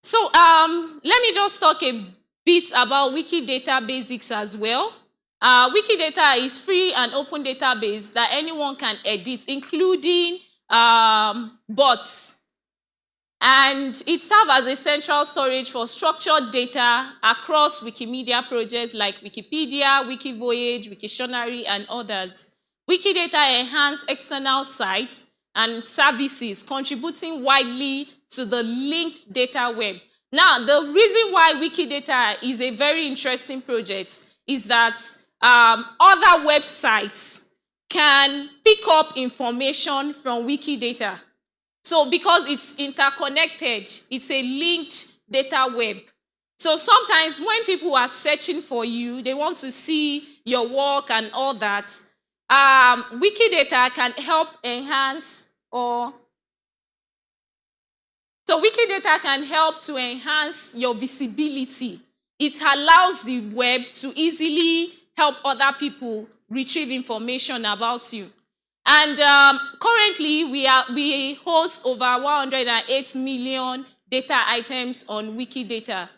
So let me just talk a bit about Wikidata basics as well. Wikidata is free and open database that anyone can edit, including bots. And it serves as a central storage for structured data across Wikimedia projects like Wikipedia, Wikivoyage, Wiktionary, and others. Wikidata enhances external sites and services, contributing widely to the linked data web. Now, the reason why Wikidata is a very interesting project is that other websites can pick up information from Wikidata. So because it's interconnected, it's a linked data web. So sometimes when people are searching for you, they want to see your work and all that, Wikidata can help enhance Wikidata can help to enhance your visibility. It allows the web to easily help other people retrieve information about you. And currently, we host over 108 million data items on Wikidata.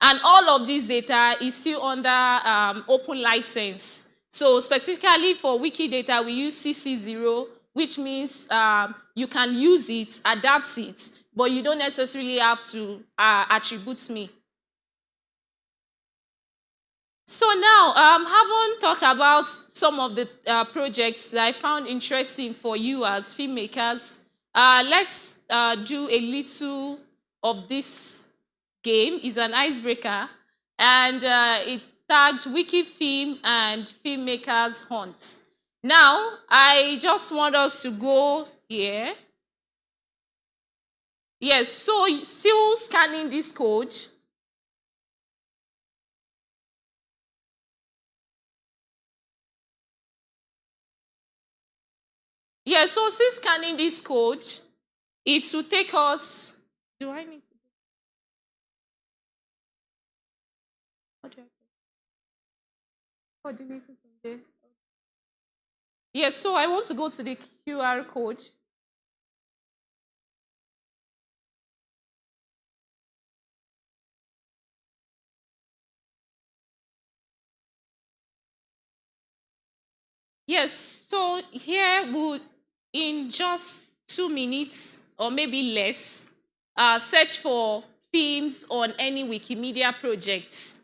And all of this data is still under open license. So specifically for Wikidata, we use CC0, which means you can use it, adapt it, but you don't necessarily have to attribute me. So now, having talked about some of the projects that I found interesting for you as filmmakers, let's do a little of this game. It's an icebreaker, and it's tagged WikiFilm and Filmmakers Hunt. Now, I just want us to go here. Yes, so still scanning this code. Yeah, so since scanning this code, it will take us. Do I need to? What do I do? Oh, delete it from there. Yes, so I want to go to the QR code. Yes, so here would, in just 2 minutes or maybe less, search for films on any Wikimedia projects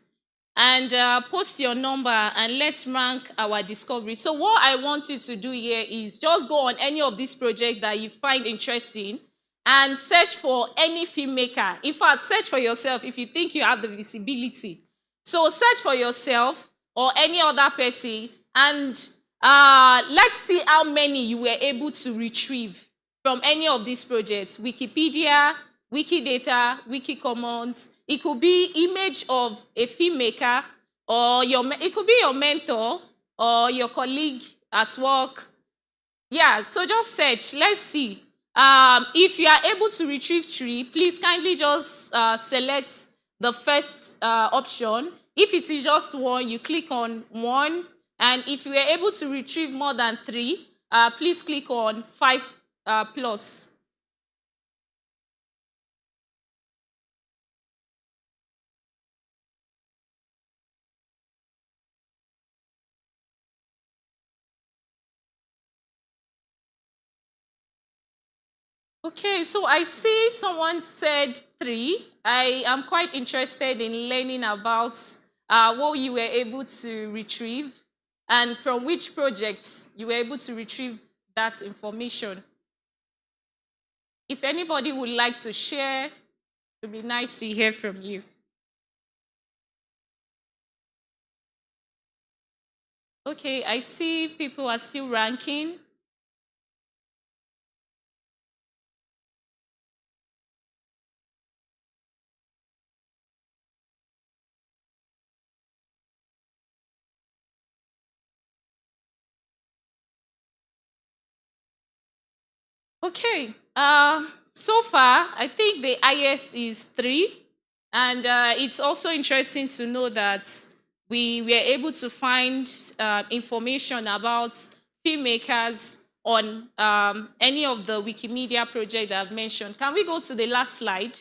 and post your number and let's rank our discovery. So what I want you to do here is just go on any of these projects that you find interesting and search for any filmmaker. In fact, search for yourself if you think you have the visibility. So search for yourself or any other person and let's see how many you were able to retrieve from any of these projects. Wikipedia, Wikidata, Wikicommons. It could be image of a filmmaker, or it could be your mentor or your colleague at work. Yeah, so just search. Let's see. If you are able to retrieve 3, please kindly just select the first option. If it is just 1, you click on 1. And if you are able to retrieve more than 3, please click on 5 plus. Okay, so I see someone said 3. I am quite interested in learning about what you were able to retrieve and from which projects you were able to retrieve that information. If anybody would like to share, it would be nice to hear from you. Okay, I see people are still ranking. Okay. So far, I think the highest is 3. And it's also interesting to know that we were able to find information about filmmakers on any of the Wikimedia projects that I've mentioned. Can we go to the last slide?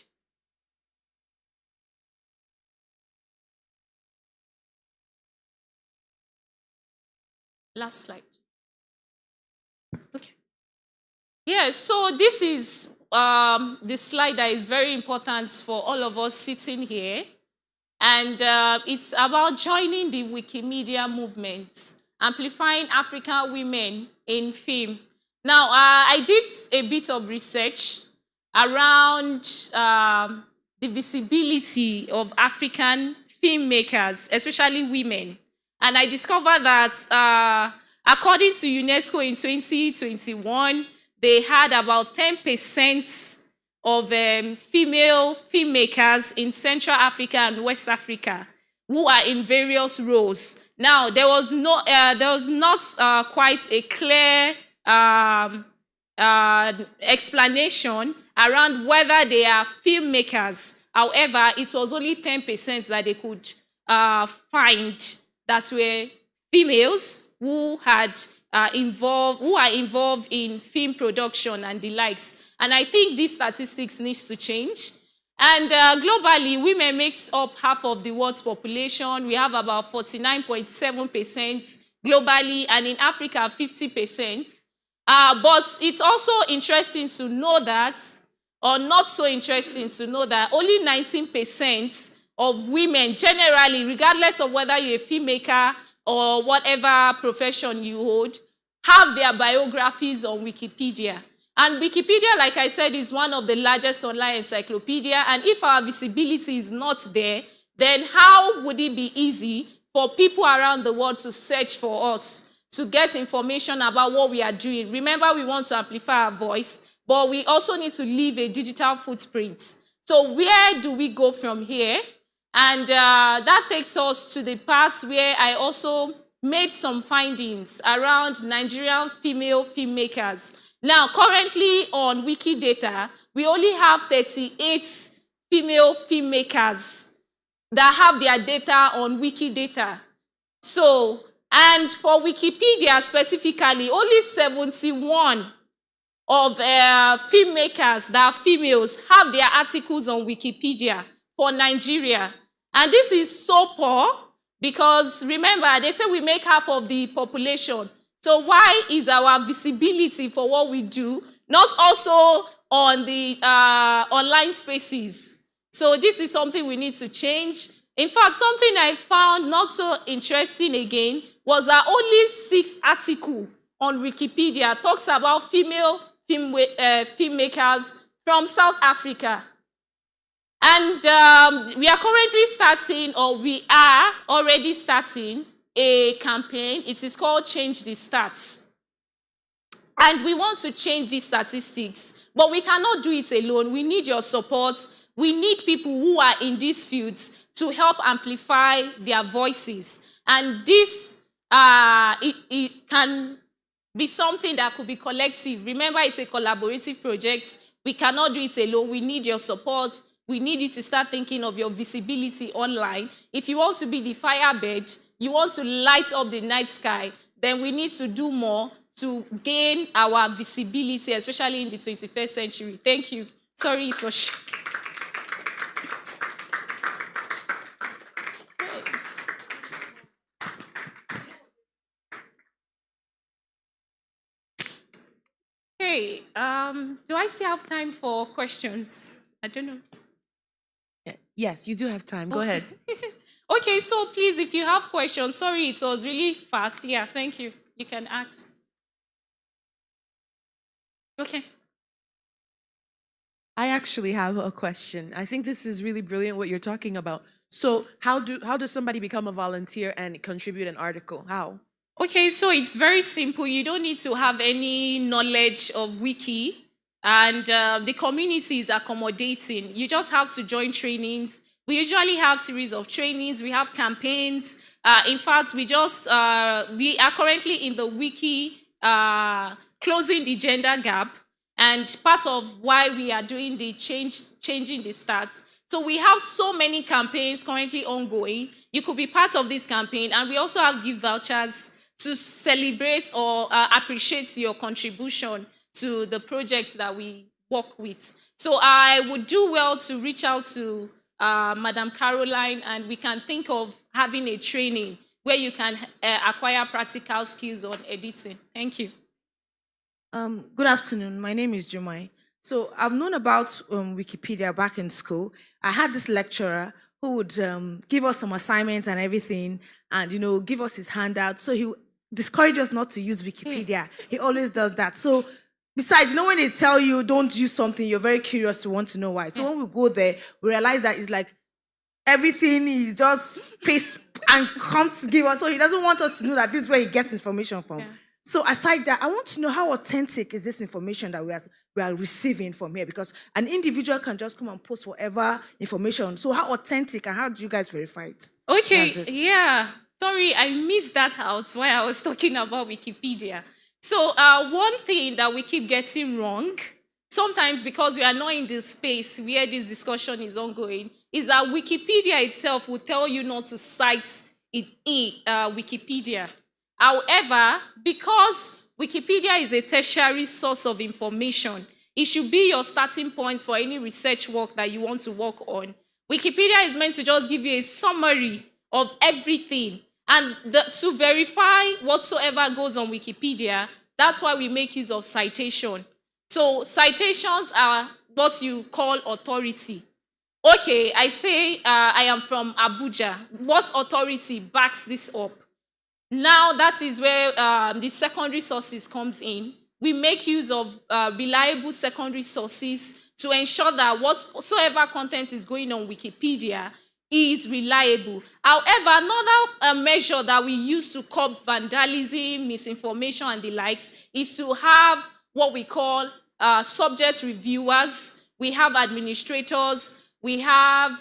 Last slide. Okay. Yeah, so this is the slide that is very important for all of us sitting here. And it's about joining the Wikimedia movement, amplifying African women in film. Now, I did a bit of research around the visibility of African filmmakers, especially women. And I discovered that according to UNESCO in 2021, they had about 10% of female filmmakers in Central Africa and West Africa who are in various roles. Now, there was not quite a clear explanation around whether they are filmmakers. However, it was only 10% that they could find that were females who are involved in film production and the likes. And I think these statistics needs to change. And globally, women makes up half of the world's population. We have about 49.7% globally, and in Africa, 50%. But it's also interesting to know that, or not so interesting to know that, only 19% of women generally, regardless of whether you're a filmmaker or whatever profession you hold, have their biographies on Wikipedia. And Wikipedia, like I said, is one of the largest online encyclopedia. And if our visibility is not there, then how would it be easy for people around the world to search for us, to get information about what we are doing? Remember, we want to amplify our voice, but we also need to leave a digital footprint. So where do we go from here? And that takes us to the part where I also made some findings around Nigerian female filmmakers. Now, currently on Wikidata, we only have 38 female filmmakers that have their data on Wikidata. So, and for Wikipedia specifically, only 71 of filmmakers that are females have their articles on Wikipedia for Nigeria. And this is so poor because, remember, they say we make half of the population. So why is our visibility for what we do not also on the online spaces? So this is something we need to change. In fact, something I found not so interesting again was that only 6 articles on Wikipedia talks about female filmmakers from South Africa. And we are currently starting, or we are already starting, a campaign. It is called Change the Stats. And we want to change these statistics, but we cannot do it alone. We need your support. We need people who are in these fields to help amplify their voices. And this, it can be something that could be collective. Remember, it's a collaborative project. We cannot do it alone. We need your support. We need you to start thinking of your visibility online. If you want to be the firebird, you want to light up the night sky, then we need to do more to gain our visibility, especially in the 21st century. Thank you. Sorry, it was short. Okay, do I still have time for questions? I don't know. Yes, you do have time. Go ahead. Okay, so please, if you have questions, sorry, it was really fast. Yeah, thank you. You can ask. Okay. I actually have a question. I think this is really brilliant what you're talking about. So how does somebody become a volunteer and contribute an article? How? Okay, so it's very simple. You don't need to have any knowledge of Wiki, and the community is accommodating. You just have to join trainings. We usually have series of trainings. We have campaigns. In fact, we are currently in the Wiki closing the gender gap. and part of why we are doing the changing the stats. So we have so many campaigns currently ongoing. You could be part of this campaign, and we also have gift vouchers to celebrate or appreciate your contribution to the projects that we work with. So I would do well to reach out to Madam Caroline, and we can think of having a training where you can acquire practical skills on editing. Thank you. Good afternoon. My name is Jumai. So I've known about Wikipedia back in school. I had this lecturer who would give us some assignments and everything, and give us his handout. So he discouraged us not to use Wikipedia. He always does that. So besides, when they tell you don't use something, you're very curious to want to know why. So when we go there, we realize that it's like everything is just paste and come to give us. So he doesn't want us to know that this is where he gets information from. Yeah. So aside that, I want to know how authentic is this information that we are receiving from here, because an individual can just come and post whatever information. So how authentic and how do you guys verify it? Okay, yeah. Sorry, I missed that out while I was talking about Wikipedia. So one thing that we keep getting wrong, sometimes because we are not in the space where this discussion is ongoing, is that Wikipedia itself will tell you not to cite it in Wikipedia. However, because Wikipedia is a tertiary source of information, it should be your starting point for any research work that you want to work on. Wikipedia is meant to just give you a summary of everything. And to verify whatsoever goes on Wikipedia, that's why we make use of citation. So citations are what you call authority. Okay, I say I am from Abuja. What authority backs this up? Now that is where the secondary sources comes in. We make use of reliable secondary sources to ensure that whatsoever content is going on Wikipedia is reliable. However, another measure that we use to curb vandalism, misinformation, and the likes is to have what we call subject reviewers. We have administrators. We have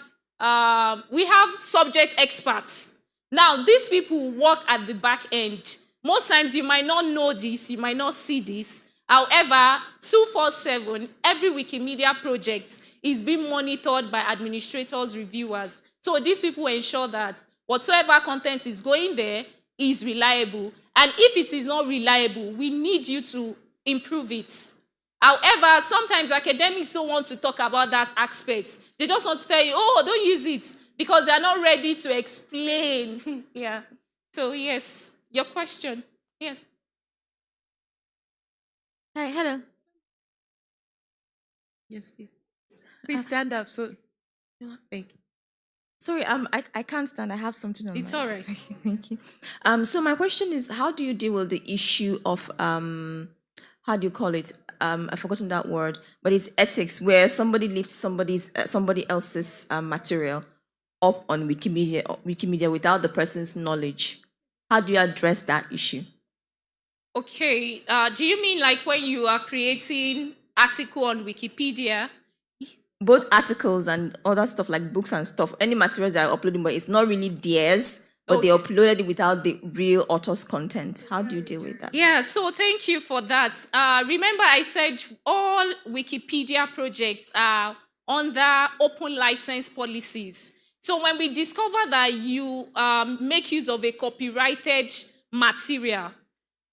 subject experts. Now, these people work at the back end. Most times you might not know this, you might not see this. However, 24/7, every Wikimedia project is being monitored by administrators, reviewers. So these people ensure that whatsoever content is going there is reliable. And if it is not reliable, we need you to improve it. However, sometimes academics don't want to talk about that aspect. They just want to tell you, oh, don't use it, because they're not ready to explain. Yeah. So yes, your question. Yes. Hi, hello. Yes, please. Please stand up. So, thank you. Sorry, I can't stand. I have something on. It's all right. Thank you. So my question is, how do you deal with the issue of how do you call it? I've forgotten that word, but it's ethics, where somebody lifts somebody else's material up on Wikimedia without the person's knowledge. How do you address that issue? Okay. Do you mean like when you are creating article on Wikipedia? Both articles and other stuff like books and stuff, any materials that are uploading, but it's not really theirs, but they uploaded it without the real author's content. How do you deal with that? Yeah, so thank you for that. Remember I said all Wikipedia projects are under open license policies. So when we discover that you make use of a copyrighted material,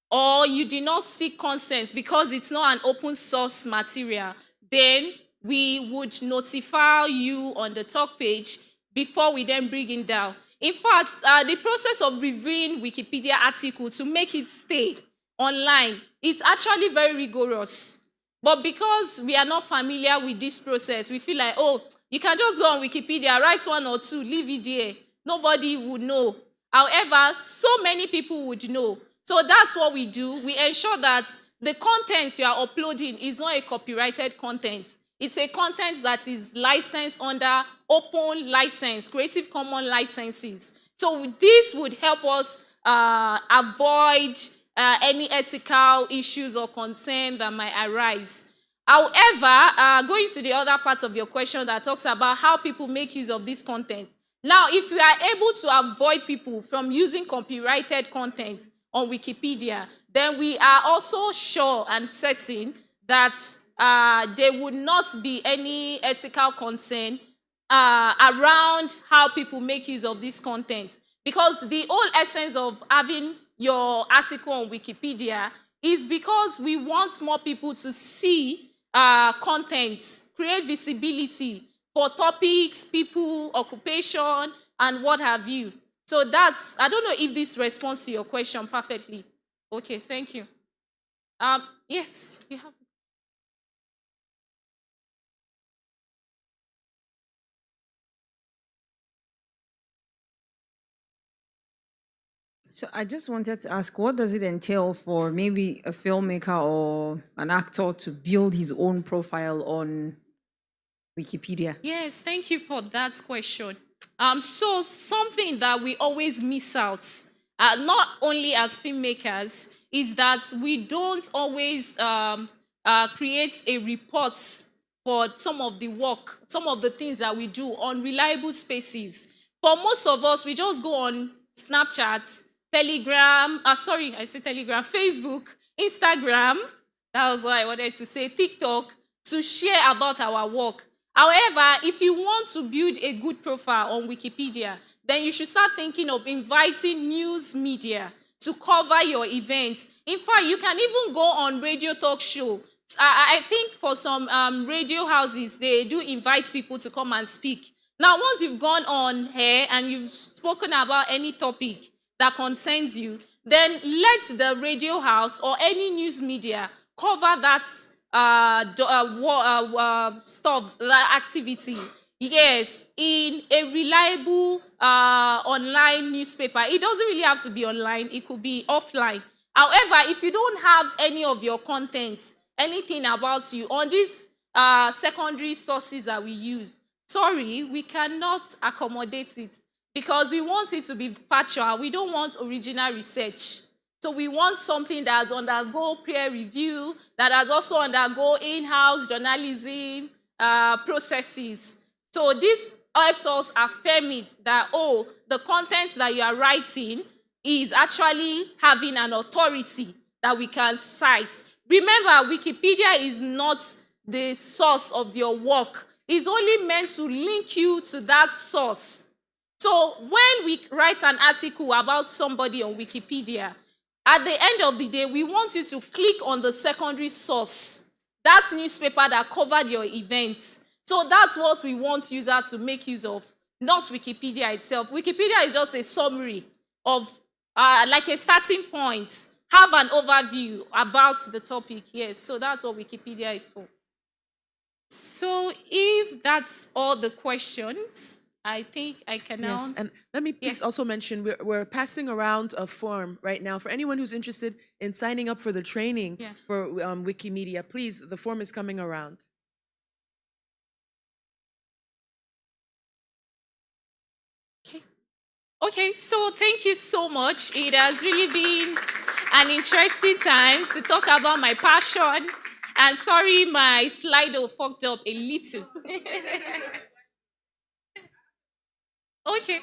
or you did not seek consent because it's not an open source material, then we would notify you on the talk page before we then bring it down. In fact, the process of reviewing Wikipedia article to make it stay online, it's actually very rigorous. But because we are not familiar with this process, we feel like, oh, you can just go on Wikipedia, write one or two, leave it there. Nobody would know. However, so many people would know. So that's what we do. We ensure that the content you are uploading is not a copyrighted content. It's a content that is licensed under open license, Creative Commons licenses. So this would help us avoid any ethical issues or concern that might arise. However, going to the other part of your question that talks about how people make use of this content. Now, if we are able to avoid people from using copyrighted content on Wikipedia, then we are also sure and certain that there would not be any ethical concern around how people make use of this content. Because the whole essence of having your article on Wikipedia is because we want more people to see content, create visibility for topics, people, occupation, and what have you. So that's, I don't know if this responds to your question perfectly. Okay, thank you. Yes, you have. So I just wanted to ask, what does it entail for maybe a filmmaker or an actor to build his own profile on Wikipedia? Yes, thank you for that question. So something that we always miss out, not only as filmmakers, is that we don't always create a report for some of the work, some of the things that we do on reliable spaces. For most of us, we just go on Snapchat, Telegram, Facebook, Instagram, that was what I wanted to say, TikTok, to share about our work. However, if you want to build a good profile on Wikipedia, then you should start thinking of inviting news media to cover your events. In fact, you can even go on radio talk show. I think for some radio houses, they do invite people to come and speak. Now, once you've gone on here and you've spoken about any topic that concerns you, then let the radio house or any news media cover that stuff, that activity. Yes, in a reliable online newspaper. It doesn't really have to be online, it could be offline. However, if you don't have any of your contents, anything about you on these secondary sources that we use, sorry, we cannot accommodate it because we want it to be factual. We don't want original research. So we want something that has undergone peer review, that has also undergone in-house journalism processes. So this helps us affirm it that, oh, the content that you are writing is actually having an authority that we can cite. Remember, Wikipedia is not the source of your work. It's only meant to link you to that source. So when we write an article about somebody on Wikipedia, at the end of the day, we want you to click on the secondary source, that newspaper that covered your event. So that's what we want users to make use of, not Wikipedia itself. Wikipedia is just a summary of, like a starting point, have an overview about the topic. Yes, so that's what Wikipedia is for. So if that's all the questions, I think I can now. Yes, and let me please also mention we're passing around a form right now for anyone who's interested in signing up for the training for Wikimedia. Please, the form is coming around. Okay, so thank you so much. It has really been an interesting time to talk about my passion. And sorry, my Slido fucked up a little. Okay.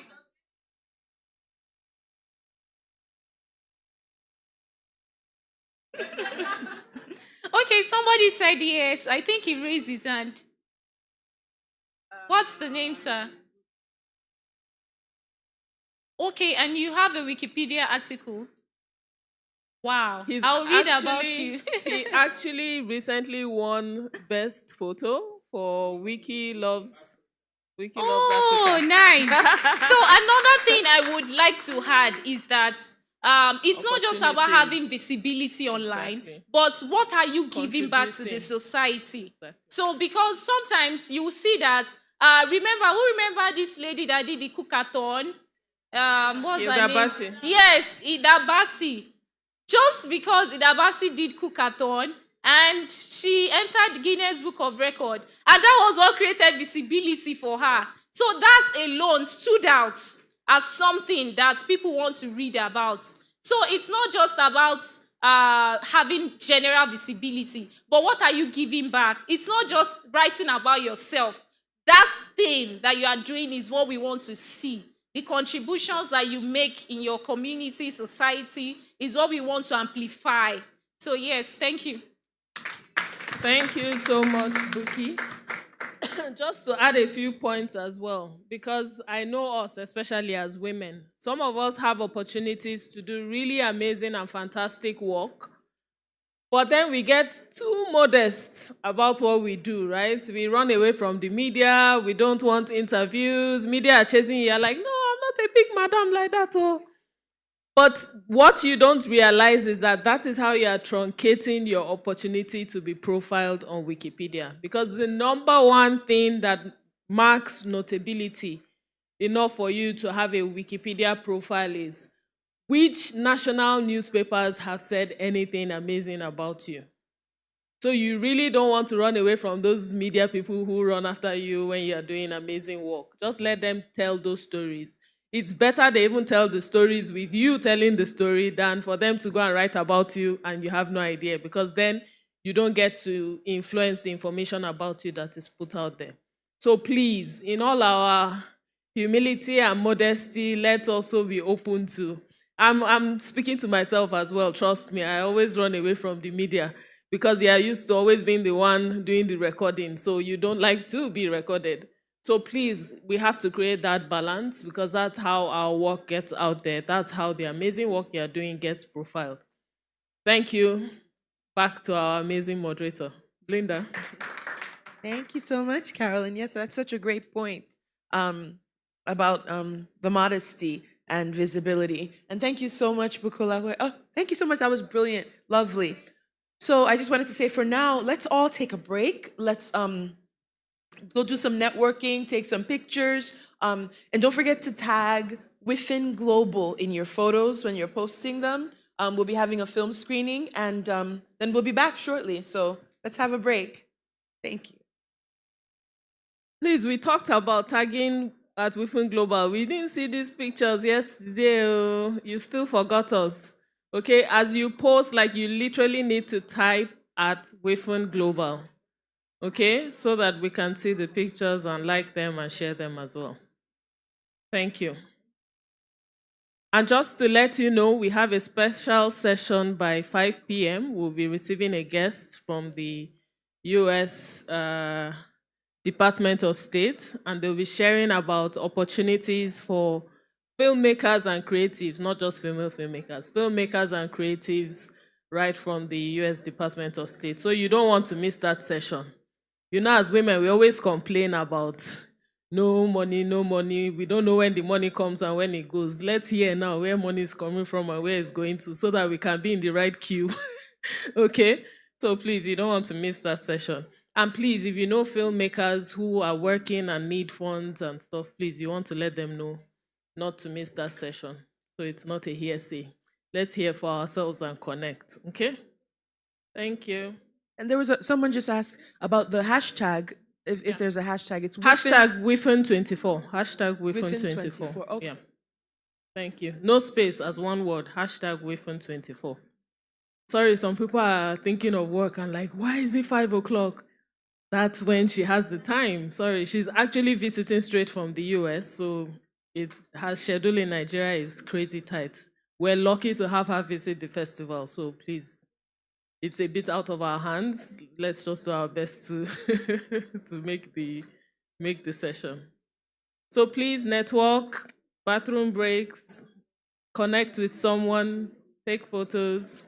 Okay, somebody said yes. I think he raised his hand. What's the name, sir? Okay, and you have a Wikipedia article. Wow. I'll read about you. He actually recently won Best Photo for Wiki Loves Africa. Oh, nice. So another thing I would like to add is that it's not just about having visibility online, but what are you giving back to the society? So because sometimes you will see that, remember this lady that did the cookathon? What's her name? Yes, Ida Bassi. Just because Ida Bassi did cookathon and she entered Guinness Book of Record, and that was what created visibility for her. So that alone stood out as something that people want to read about. So it's not just about having general visibility, but what are you giving back? It's not just writing about yourself. That thing that you are doing is what we want to see. The contributions that you make in your community, society, is what we want to amplify. So yes, thank you. Thank you so much, Buki. Just to add a few points as well, because I know us, especially as women, some of us have opportunities to do really amazing and fantastic work, but then we get too modest about what we do, right? We run away from the media, we don't want interviews, media are chasing you, you're like, no, I'm not a big madam like that, oh. But what you don't realize is that that is how you are truncating your opportunity to be profiled on Wikipedia. Because the number one thing that marks notability enough for you to have a Wikipedia profile is which national newspapers have said anything amazing about you. So you really don't want to run away from those media people who run after you when you are doing amazing work. Just let them tell those stories. It's better they even tell the stories with you telling the story than for them to go and write about you and you have no idea, because then you don't get to influence the information about you that is put out there. So please, in all our humility and modesty, let's also be open to. I'm speaking to myself as well, trust me. I always run away from the media because you are used to always being the one doing the recording, so you don't like to be recorded. So please, we have to create that balance because that's how our work gets out there. That's how the amazing work you're doing gets profiled. Thank you. Back to our amazing moderator, Linda. Thank you so much, Carolyn. Yes, that's such a great point about the modesty and visibility. And thank you so much, Bukola. Oh, thank you so much. That was brilliant. Lovely. So I just wanted to say for now, let's all take a break. Let's go do some networking, take some pictures, and don't forget to tag WIFFEN Global in your photos when you're posting them. We'll be having a film screening, and then we'll be back shortly. So let's have a break. Thank you. Please, we talked about tagging at WIFFEN Global. We didn't see these pictures yesterday. Oh. You still forgot us. Okay, as you post, like you literally need to type at WIFFEN Global. Okay, so that we can see the pictures and like them and share them as well. Thank you. And just to let you know, we have a special session by 5 p.m. We'll be receiving a guest from the US Department of State, and they'll be sharing about opportunities for filmmakers and creatives, not just female filmmakers, filmmakers and creatives right from the US Department of State. So you don't want to miss that session. You know, as women, we always complain about no money, no money. We don't know when the money comes and when it goes. Let's hear now where money is coming from and where it's going to so that we can be in the right queue. Okay? So please, you don't want to miss that session. And please, if you know filmmakers who are working and need funds and stuff, please, you want to let them know not to miss that session. So it's not a hearsay. Let's hear for ourselves and connect. Okay? Thank you. And there was someone just asked about the hashtag. If there's a hashtag, it's Hashtag WIFFEN24. Hashtag WIFFEN24. Okay. Yeah. Thank you. No space as one word. Hashtag WIFFEN24. Sorry, some people are thinking of work and like, why is it 5 o'clock? That's when she has the time. Sorry, she's actually visiting straight from the US, so her schedule in Nigeria is crazy tight. We're lucky to have her visit the festival, so please, it's a bit out of our hands. Let's just do our best to to make the session. So please network, bathroom breaks, connect with someone, take photos.